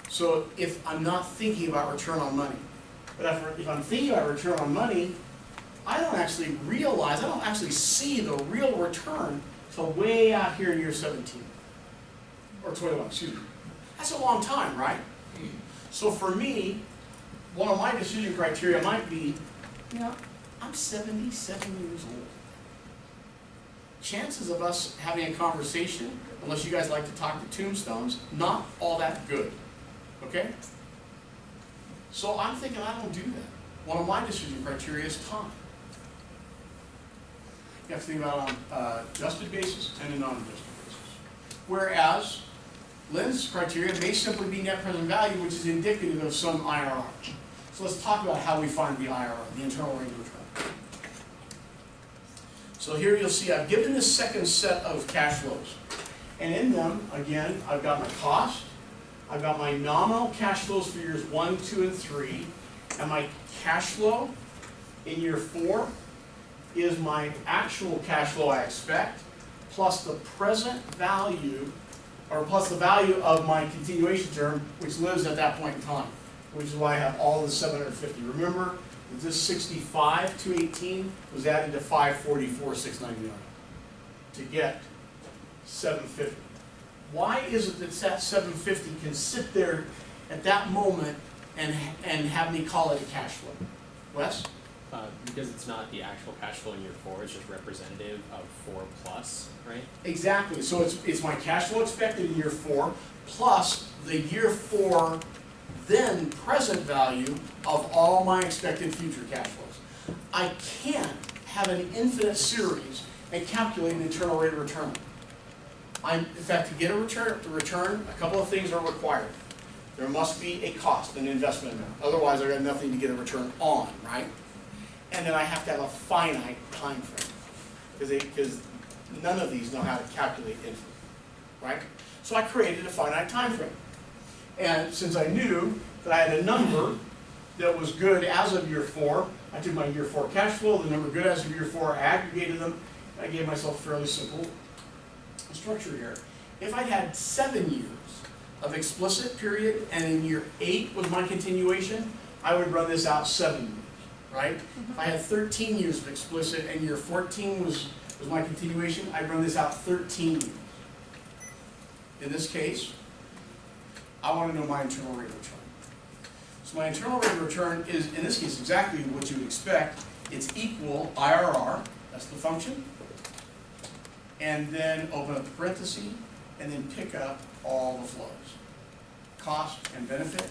So if I'm not thinking about return on money, but if I'm thinking about return on money, I don't actually realize, I don't actually see the real return till way out here in year 17. Or 21, excuse me. That's a long time, right? So for me, one of my decision criteria might be, you know, I'm 77 years old. Chances of us having a conversation, unless you guys like to talk to tombstones, not all that good. Okay? So I'm thinking I don't do that. One of my decision criteria is time. You have to think about it on adjusted basis and a non-adjusted basis. Whereas Lynn's criteria may simply be net present value, which is indicative of some IRR. So let's talk about how we find the IRR, the internal rate of return. So here you'll see I've given this second set of cash flows. And in them, again, I've got my cost, I've got my nominal cash flows for years 1, 2, and 3, and my cash flow in year 4 is my actual cash flow I expect, plus the present value or plus the value of my continuation term, which lives at that point in time, which is why I have all the 750. Remember that this 65,218 was added to 544,699 to get 750. Why is it that 750 can sit there at that moment and have me call it a cash flow? Wes? Because it's not the actual cash flow in year 4, it's just representative of 4 plus, right? Exactly. So it's my cash flow expected in year 4 plus the year 4 then present value of all my expected future cash flows. I can't have an infinite series and calculate an internal rate of return. In fact, to get a return, a couple of things are required. There must be a cost, an investment amount. Otherwise, I've got nothing to get a return on, right? And then I have to have a finite time frame, because none of these know how to calculate infinite, right? So I created a finite time frame. And since I knew that I had a number that was good as of year 4, I took my year 4 cash flow, the number good as of year 4, I aggregated them, and I gave myself a fairly simple structure here. If I had 7 years of explicit period, and in year 8 was my continuation, I would run this out 7 years, right? If I had 13 years of explicit and year 14 was my continuation, I'd run this out 13 years. In this case, I want to know my internal rate of return. So my internal rate of return is, in this case, exactly what you would expect. It's equal IRR, that's the function, and then open up the parenthesis, and then pick up all the flows. Cost and benefit.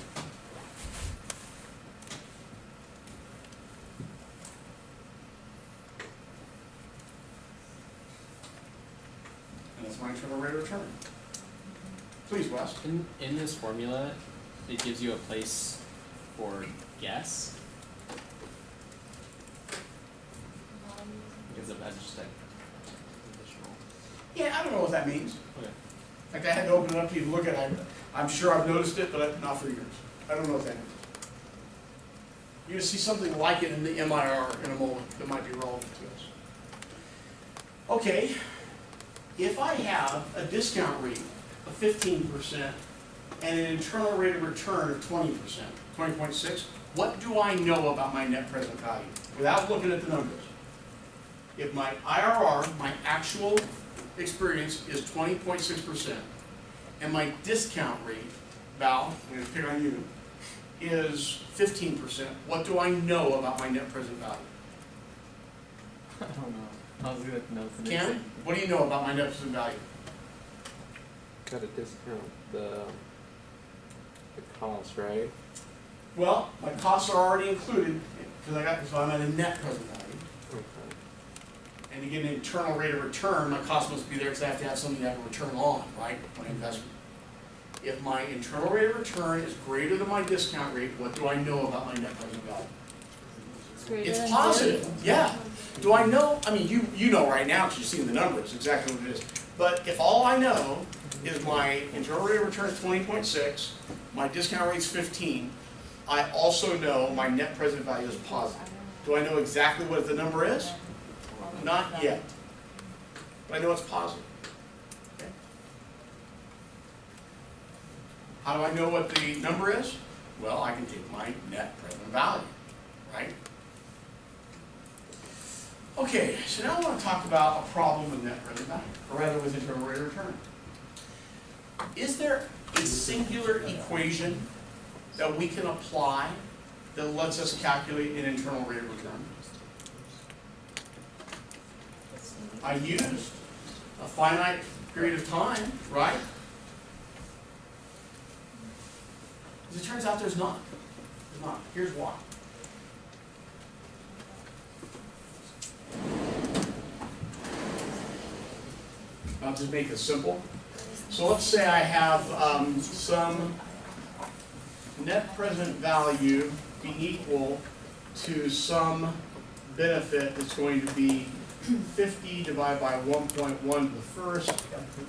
And that's my internal rate of return. Please, Wes. In this formula, it gives you a place for guess. Because that's just like additional. Yeah, I don't know what that means. Okay. Like, I had to open it up to even look at it. I'm sure I've noticed it, but not for years. I don't know what that means. You're going to see something like it in the MIR in a moment that might be relevant to us. Okay, if I have a discount rate of 15% and an internal rate of return of 20%, 20.6, what do I know about my net present value without looking at the numbers? If my IRR, my actual experience, is 20.6%, and my discount rate, Val, I'm going to pick on you, is 15%, what do I know about my net present value? I don't know. I was gonna know the Ken, what do you know about my net present value? Gotta discount the cost, right? Well, my costs are already included, so I'm at a net present value. Okay. And to get an internal rate of return, my cost must be there because I have to have something to have a return on, right, my investment. If my internal rate of return is greater than my discount rate, what do I know about my net present value? It's positive, yeah. Do I know? I mean, you know right now because you've seen the numbers exactly what it is. But if all I know is my internal rate of return is 20.6, my discount rate's 15, I also know my net present value is positive. Do I know exactly what the number is? Not yet. But I know it's positive. Okay. How do I know what the number is? Well, I can take my net present value, right? Okay, so now I want to talk about a problem with net present value, or rather with internal rate of return. Is there a singular equation that we can apply that lets us calculate an internal rate of return? I used a finite period of time, right? As it turns out, there's not. There's not. Here's why. I'll just make it simple. So let's say I have some net present value be equal to some benefit that's going to be 50 divided by 1.1 to the first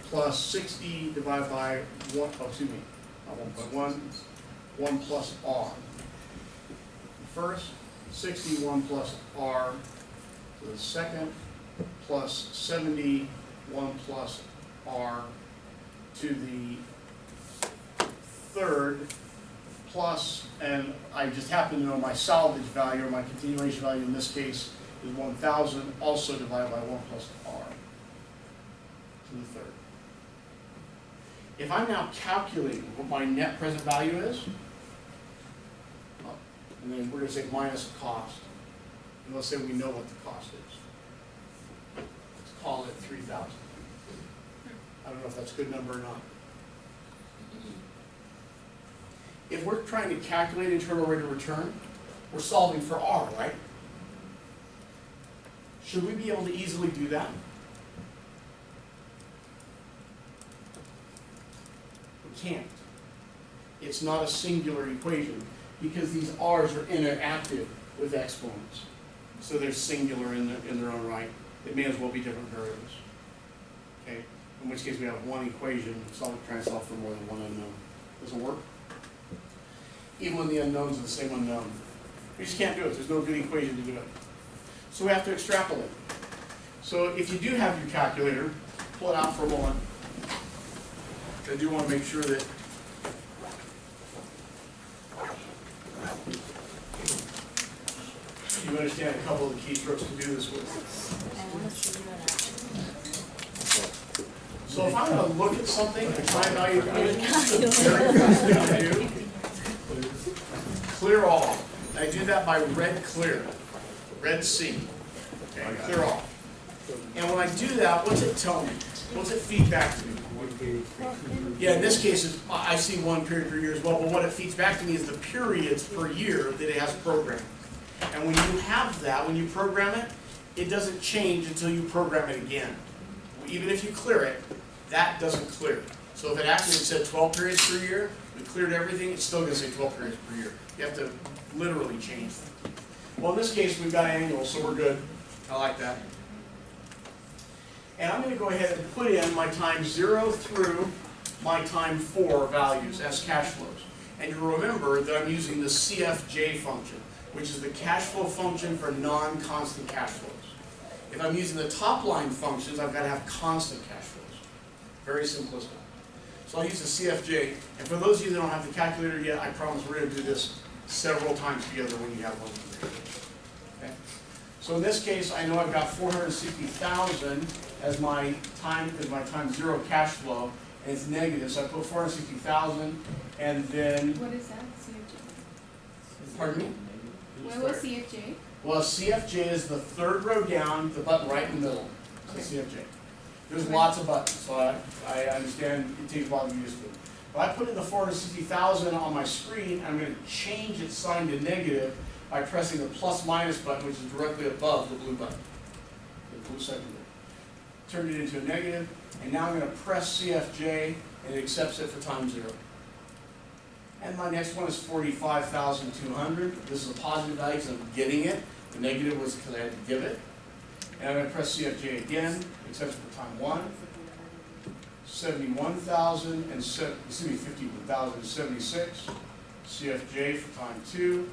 plus 60 divided by 1, oh, excuse me, not 1.1, 1 plus R. First, 61 plus R to the second plus 70, 1 plus R to the third plus, and I just happen to know my salvage value or my continuation value in this case is 1,000, also divided by 1 plus r to the third. If I'm now calculating what my net present value is, and then we're going to say minus the cost, and let's say we know what the cost is. Let's call it 3,000. I don't know if that's a good number or not. If we're trying to calculate internal rate of return, we're solving for R, right? Should we be able to easily do that? We can't. It's not a singular equation because these R's are interactive with exponents. So they're singular in their own right. It may as well be different variables. Okay? In which case we have one equation, trying to solve for more than one unknown. Doesn't work? Even when the unknowns are the same unknown. We just can't do it. There's no good equation to do it. So we have to extrapolate. So if you do have your calculator, pull it out for a moment. I do want to make sure that you understand a couple of the keystrokes to do this with. I wanna see that. So if I'm going to look at something, a time value, the very first thing I do, clear all. I do that by red clear, red C. Okay, clear all. And when I do that, what's it tell me? What's it feed back to me? Yeah, in this case, I see 1 period per year as well, but what it feeds back to me is the periods per year that it has programmed. And when you have that, when you program it, it doesn't change until you program it again. Even if you clear it, that doesn't clear. So if it actually said 12 periods per year, we cleared everything, it's still going to say 12 periods per year. You have to literally change them. Well, in this case, we've got annual, so we're good. I like that. And I'm going to go ahead and put in my time 0 through my time 4 values as cash flows. And you remember that I'm using the CFJ function, which is the cash flow function for non-constant cash flows. If I'm using the top line functions, I've got to have constant cash flows. Very simplistic. So I'll use the CFJ. And for those of you that don't have the calculator yet, I promise we're going to do this several times together when you have one. Okay? So in this case, I know I've got 460,000 as my time 0 cash flow, and it's negative. So I put 460,000, and then, What is that, CFJ? pardon me? What was CFJ? Well, CFJ is the third row down, the button right in the middle. It's the CFJ. There's lots of buttons, so I understand it takes a while to get used to it. But I put in the 460,000 on my screen, I'm going to change its sign to negative by pressing the plus minus button, which is directly above the blue button, the blue secondary. Turn it into a negative, and now I'm going to press CFJ, and it accepts it for time 0. And my next one is 45,200. This is a positive value because I'm getting it. The negative was because I had to give it. And I'm going to press CFJ again, except for time 1. 71,000 and 51,076. CFJ for time 2.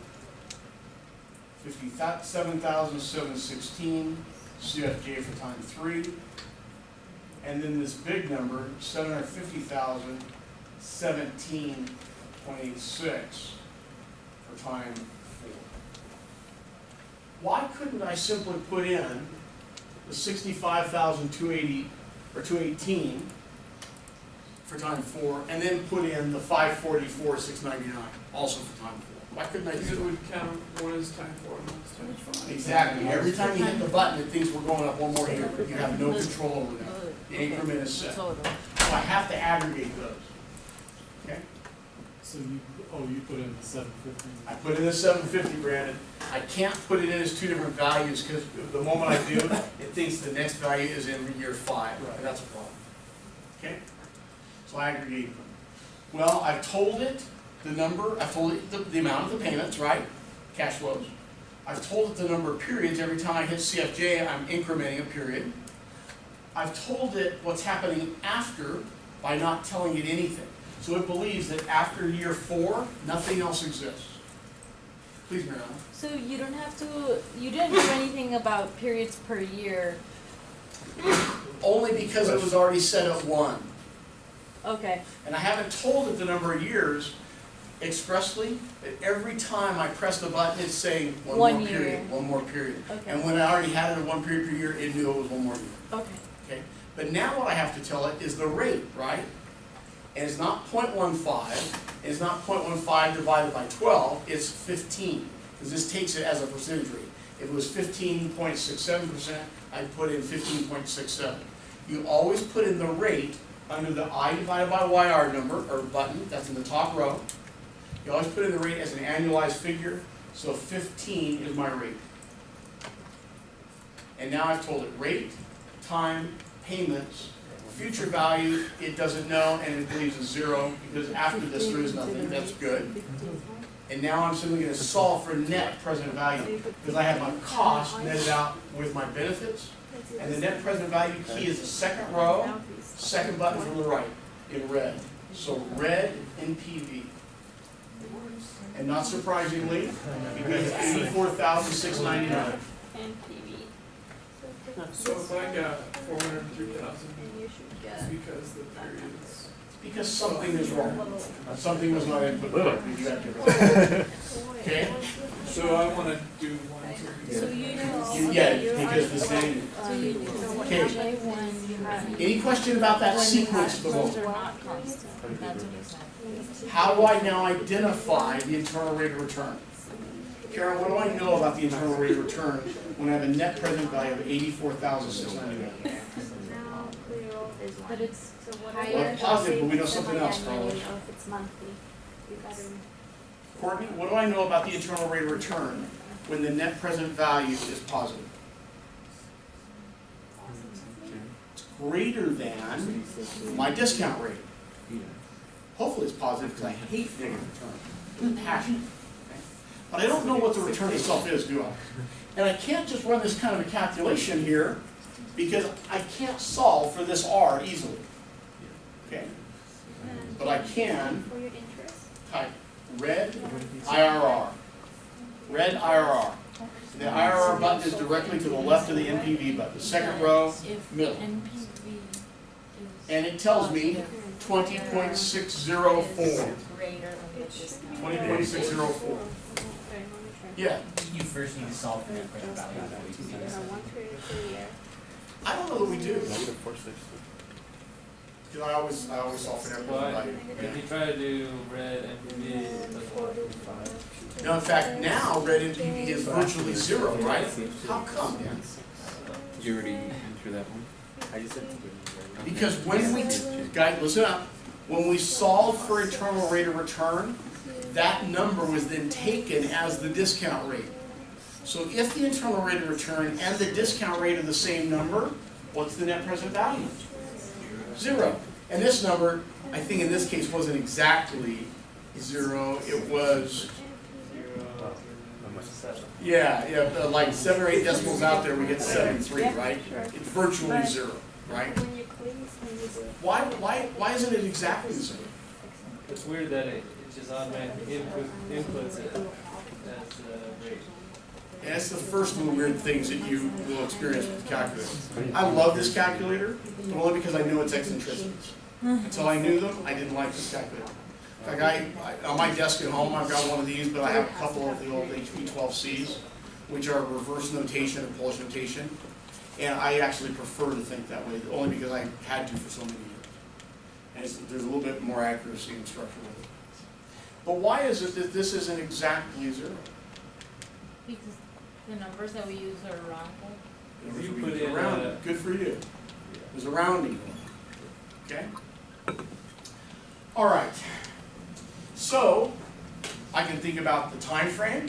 57,716. CFJ for time 3. And then this big number, 750,000, 17.86 for time 4. Why couldn't I simply put in the 65,280 or 218 for time 4, and then put in the 544,699 also for time 4? Why couldn't I do Because it that? would count, one is time 4 and one is time 5. Exactly. Every time you hit the button, it thinks we're going up one more here. You have no control over that. The increment is set. So I have to aggregate those. Okay? So you put in the 750. I put in the 750, Brandon. I can't put it in as 2 different values because the moment I do, it thinks the next value is in year 5. Right. And that's a problem. Okay? So I aggregate them. Well, I've told it the number, I've told it the amount of the payments, right? Cash flows. I've told it the number of periods. Every time I hit CFJ, I'm incrementing a period. I've told it what's happening after by not telling it anything. So it believes that after year 4, nothing else exists. Please, Mariana. So you don't have to, you didn't do anything about periods per year. Only because it was already set at 1. Okay, And I haven't told it the number of years expressly, but every time I press the button, it's saying one One more year. period, one more period. okay, And when I already had it at 1 period per year, it knew it was 1 more year. okay. Okay, but now what I have to tell it is the rate, right? And it's not 0.15, it's not 0.15 divided by 12, it's 15, because this takes it as a percentage rate. If it was 15.67%, I'd put in 15.67. You always put in the rate under the I divided by YR number, or button, that's in the top row. You always put in the rate as an annualized figure, so 15 is my rate. And now I've told it rate, time, payments, future value, it doesn't know, and it believes is 0, because after this there is nothing, that's good. And now I'm simply going to solve for net present value, because I have my cost netted out with my benefits, and the net present value key is the second row, second button from the right, in red. So red NPV. And not surprisingly, because it's 84,699. So if I got 403,000, it's because the periods. Because something is wrong. Something was not input correctly. You have to- Okay? So I wanna do 1, 2, 3. So you know. Yeah, because the same. So you know Okay. when you have. Any question about that when you sequence have- of the those vote? are not constant, that's what you said. How do I now identify the internal rate of return? Karen, what do I know about the internal rate of return when I have a net present value of 84,699? But it's Well, higher. it's positive, but we know something else, Carlos. If it's monthly, you gotta. Courtney, what do I know about the internal rate of return when the net present value is positive? It's greater than my discount rate. Hopefully it's positive, because I hate negative return. I'm passionate. Okay? But I don't know what the return itself is, do I? And I can't just run this kind of a calculation here, because I can't solve for this R easily. Okay? But I can For your interest? type red IRR. Red IRR. The IRR button is directly to the left of the NPV button, the second row, If middle. NPV is. And it tells me 20.604. Greater than the discount. 20.604. Yeah, You first need to solve for net present value. One period per year. I don't know that we do. Because I always solve for Well, everybody. if you try to do red MPV, it doesn't work. Now, in fact, now red NPV is virtually 0, right? How come, Dan? Did you already enter that one? I just said. Because when we, guys, listen up, when we solve for internal rate of return, that number was then taken as the discount rate. So if the internal rate of return and the discount rate are the same number, what's the net present value? 0. And this number, I think in this case, wasn't exactly 0, it was, yeah, like 7 or 8 decimals out there, we get 73, right? It's virtually 0, right? When you please, when you do it. Why isn't it exactly the same? It's weird that it just automatically inputs it as the rate. And that's the first of the weird things that you will experience with the calculator. I love this calculator, but only because I know its eccentricities. Until I knew them, I didn't like this calculator. In fact, on my desk at home, I've got one of these, but I have a couple of the old HP 12Cs, which are reverse notation and Polish notation. And I actually prefer to think that way, only because I had to for so many years. And there's a little bit more accuracy and structure with it. But why is it that this isn't exactly 0? Because the numbers that we use are wrong. If you put in Rounded. Good for you. There's a rounding. Okay? All right. So, I can think about the time frame.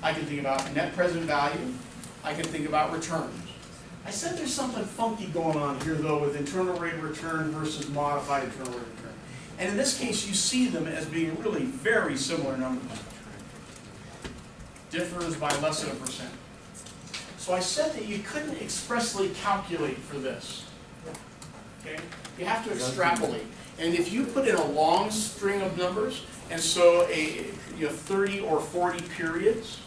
I can think about net present value. I can think about returns. I said there's something funky going on here, though, with internal rate of return versus modified internal rate of return. And in this case, you see them as being really very similar numbers. Differs by less than 1%. So I said that you couldn't expressly calculate for this. Okay? You have to extrapolate. And if you put in a long string of numbers, and so 30 or 40 periods,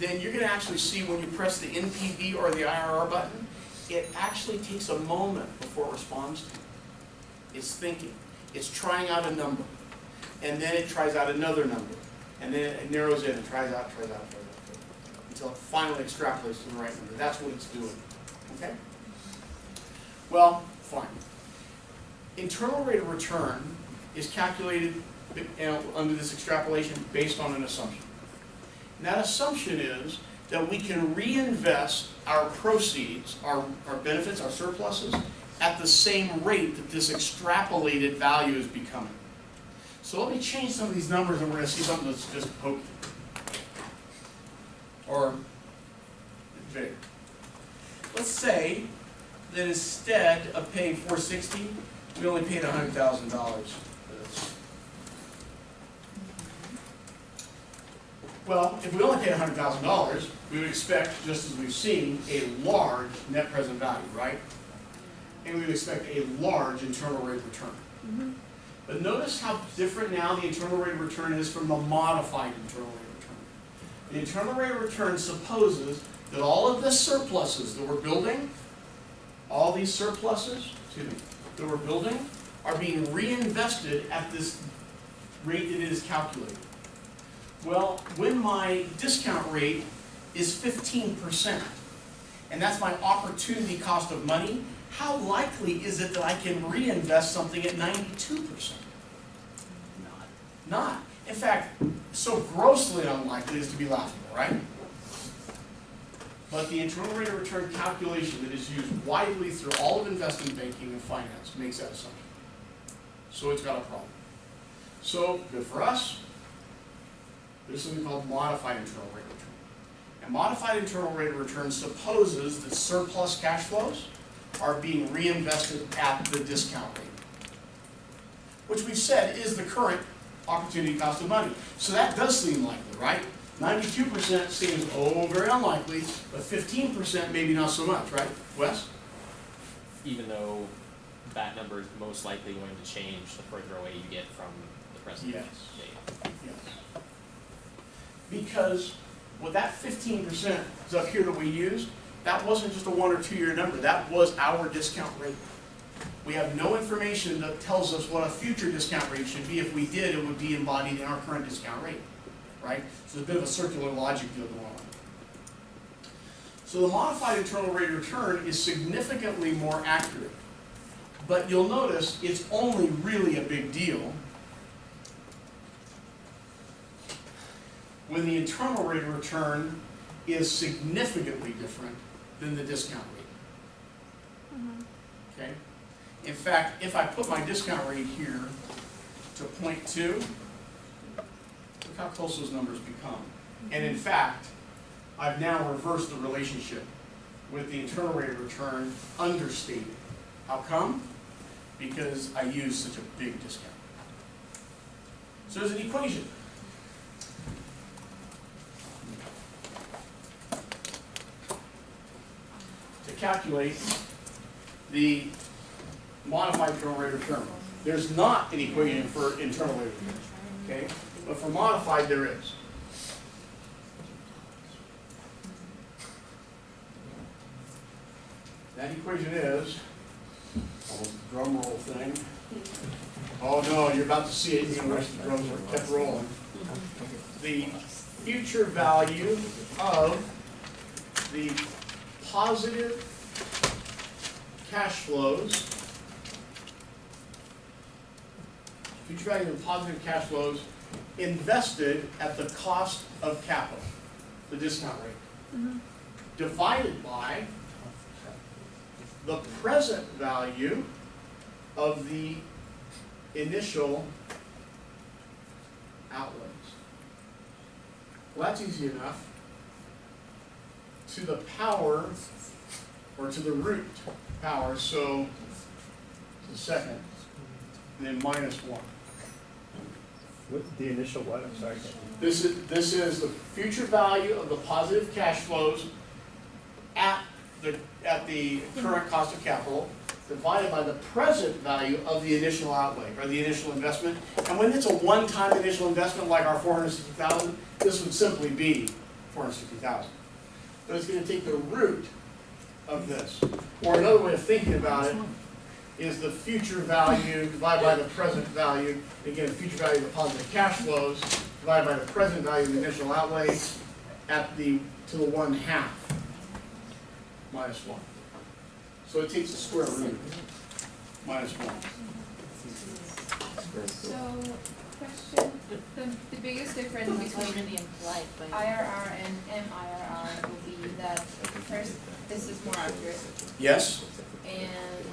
then you're going to actually see when you press the NPV or the IRR button, it actually takes a moment before it responds to you. It's thinking. It's trying out a number. And then it tries out another number. And then it narrows in and tries out, until it finally extrapolates to the right number. That's what it's doing. Okay? Well, fine. Internal rate of return is calculated under this extrapolation based on an assumption. And that assumption is that we can reinvest our proceeds, our benefits, our surpluses, at the same rate that this extrapolated value is becoming. So let me change some of these numbers and we're going to see something that's just pokey. Or big. Let's say that instead of paying $460,000, we only paid $100,000 for this. Well, if we only paid $100,000, we would expect, just as we've seen, a large net present value, right? And we would expect a large internal rate of return. But notice how different now the internal rate of return is from the modified internal rate of return. The internal rate of return supposes that all of the surpluses that we're building, all these surpluses, that we're building, are being reinvested at this rate that it is calculated. Well, when my discount rate is 15%, and that's my opportunity cost of money, how likely is it that I can reinvest something at 92%? Not. In fact, so grossly unlikely as to be laughable, right? But the internal rate of return calculation that is used widely through all of investment banking and finance makes that assumption. So it's got a problem. So, good for us. There's something called modified internal rate of return. And modified internal rate of return supposes that surplus cash flows are being reinvested at the discount rate, which we've said is the current opportunity cost of money. So that does seem likely, right? 92% seems, very unlikely, but 15% maybe not so much, right? Wes? Even though that number is most likely going to change the further away you get from the present Yes. date. Yes. Because with that 15% is up here that we used, that wasn't just a 1 or 2 year number. That was our discount rate. We have no information that tells us what a future discount rate should be. If we did, it would be embodied in our current discount rate, right? So there's a bit of a circular logic deal going on. So the modified internal rate of return is significantly more accurate. But you'll notice it's only really a big deal when the internal rate of return is significantly different than the discount rate. Okay? In fact, if I put my discount rate here to 0.2, look how close those numbers become. And in fact, I've now reversed the relationship with the internal rate of return understated. How come? Because I use such a big discount. So there's an equation. To calculate the modified internal rate of return. There's not an equation for internal rate of return, okay? But for modified, there is. That equation is, almost a drum roll thing. Oh no, you're about to see it, you're gonna wish the drums were kept rolling. The future value of the positive cash flows, future value of positive cash flows invested at the cost of capital, the discount rate, divided by the present value of the initial outlays. Well, that's easy enough. To the power, or to the root power, so to the second, and then minus 1. What, the initial what? I'm sorry. This is the future value of the positive cash flows at the current cost of capital divided by the present value of the initial outlay or the initial investment. And when it's a one-time initial investment like our $460,000, this would simply be $460,000. But it's going to take the root of this. Or another way of thinking about it is the future value divided by the present value. Again, future value of the positive cash flows divided by the present value of the initial outlay to the 1/2 minus 1. So it takes the square root minus 1. So, question, the biggest difference between the implied, but. IRR and MIRR will be that first, this is more accurate, Yes? and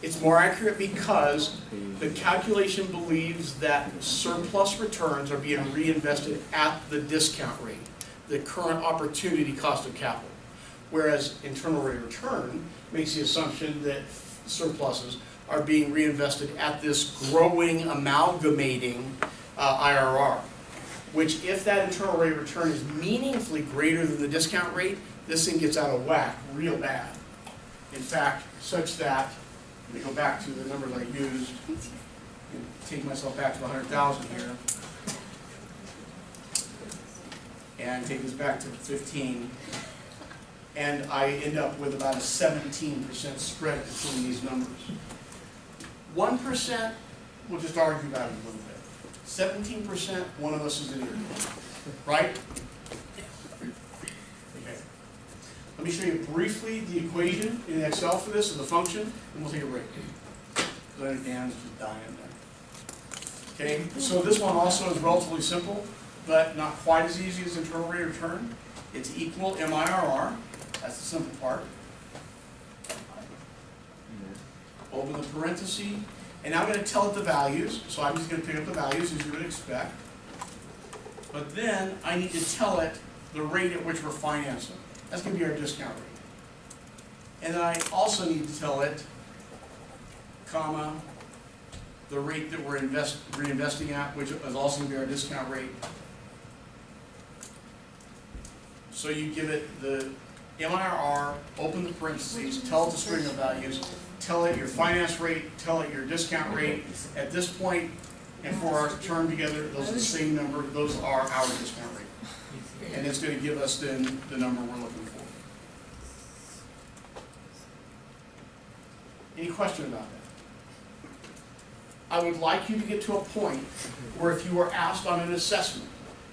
It's more accurate because the calculation believes that surplus returns are being reinvested at the discount rate, the current opportunity cost of capital. Whereas internal rate of return makes the assumption that surpluses are being reinvested at this growing, amalgamating IRR. Which, if that internal rate of return is meaningfully greater than the discount rate, this thing gets out of whack real bad. In fact, such that, let me go back to the numbers I used, and take myself back to 100,000 here. And take this back to 15. And I end up with about a 17% spread between these numbers. 1%, we'll just argue about it a little bit. 17%, one of us is an idiot, right? Okay. Let me show you briefly the equation in Excel for this, or the function, and we'll take a break. Because I know Dan's just dying there. Okay, so this one also is relatively simple, but not quite as easy as internal rate of return. It's equal MIRR, that's the simple part. Open the parenthesis, and now I'm going to tell it the values, so I'm just going to pick up the values as you would expect. But then I need to tell it the rate at which we're financing. That's going to be our discount rate. And then I also need to tell it, comma, the rate that we're reinvesting at, which is also going to be our discount rate. So you give it the MIRR, open the parentheses, tell it the string of values, tell it your finance rate, tell it your discount rate. At this point, and for our term together, those are the same number, those are our discount rate. And it's going to give us then the number we're looking for. Any question about that? I would like you to get to a point where if you were asked on an assessment,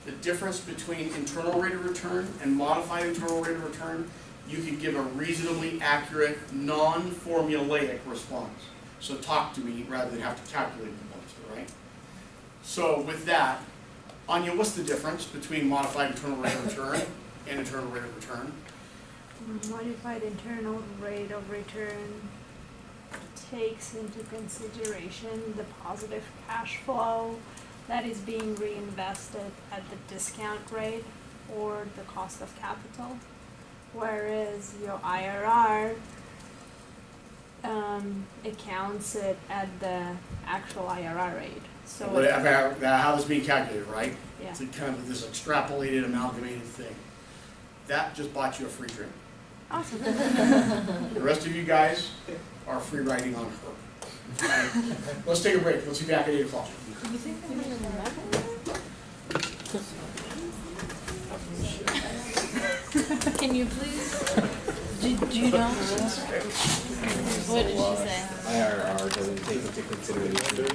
the difference between internal rate of return and modified internal rate of return, you can give a reasonably accurate, non-formulaic response. So talk to me rather than have to calculate the points, all right? So with that, Anya, what's the difference between modified internal rate of return and internal rate of return? Modified internal rate of return takes into consideration the positive cash flow that is being reinvested at the discount rate or the cost of capital, whereas your IRR accounts it at the actual IRR rate. So How it's being calculated, right? Yeah. It's kind of this extrapolated, amalgamated thing. That just bought you a free drink. Awesome. The rest of you guys are free riding on her. Let's take a break. Let's be back at 8 o'clock. You think I'm gonna remember? Can you please? Do you know? What did she say? IRR doesn't take into consideration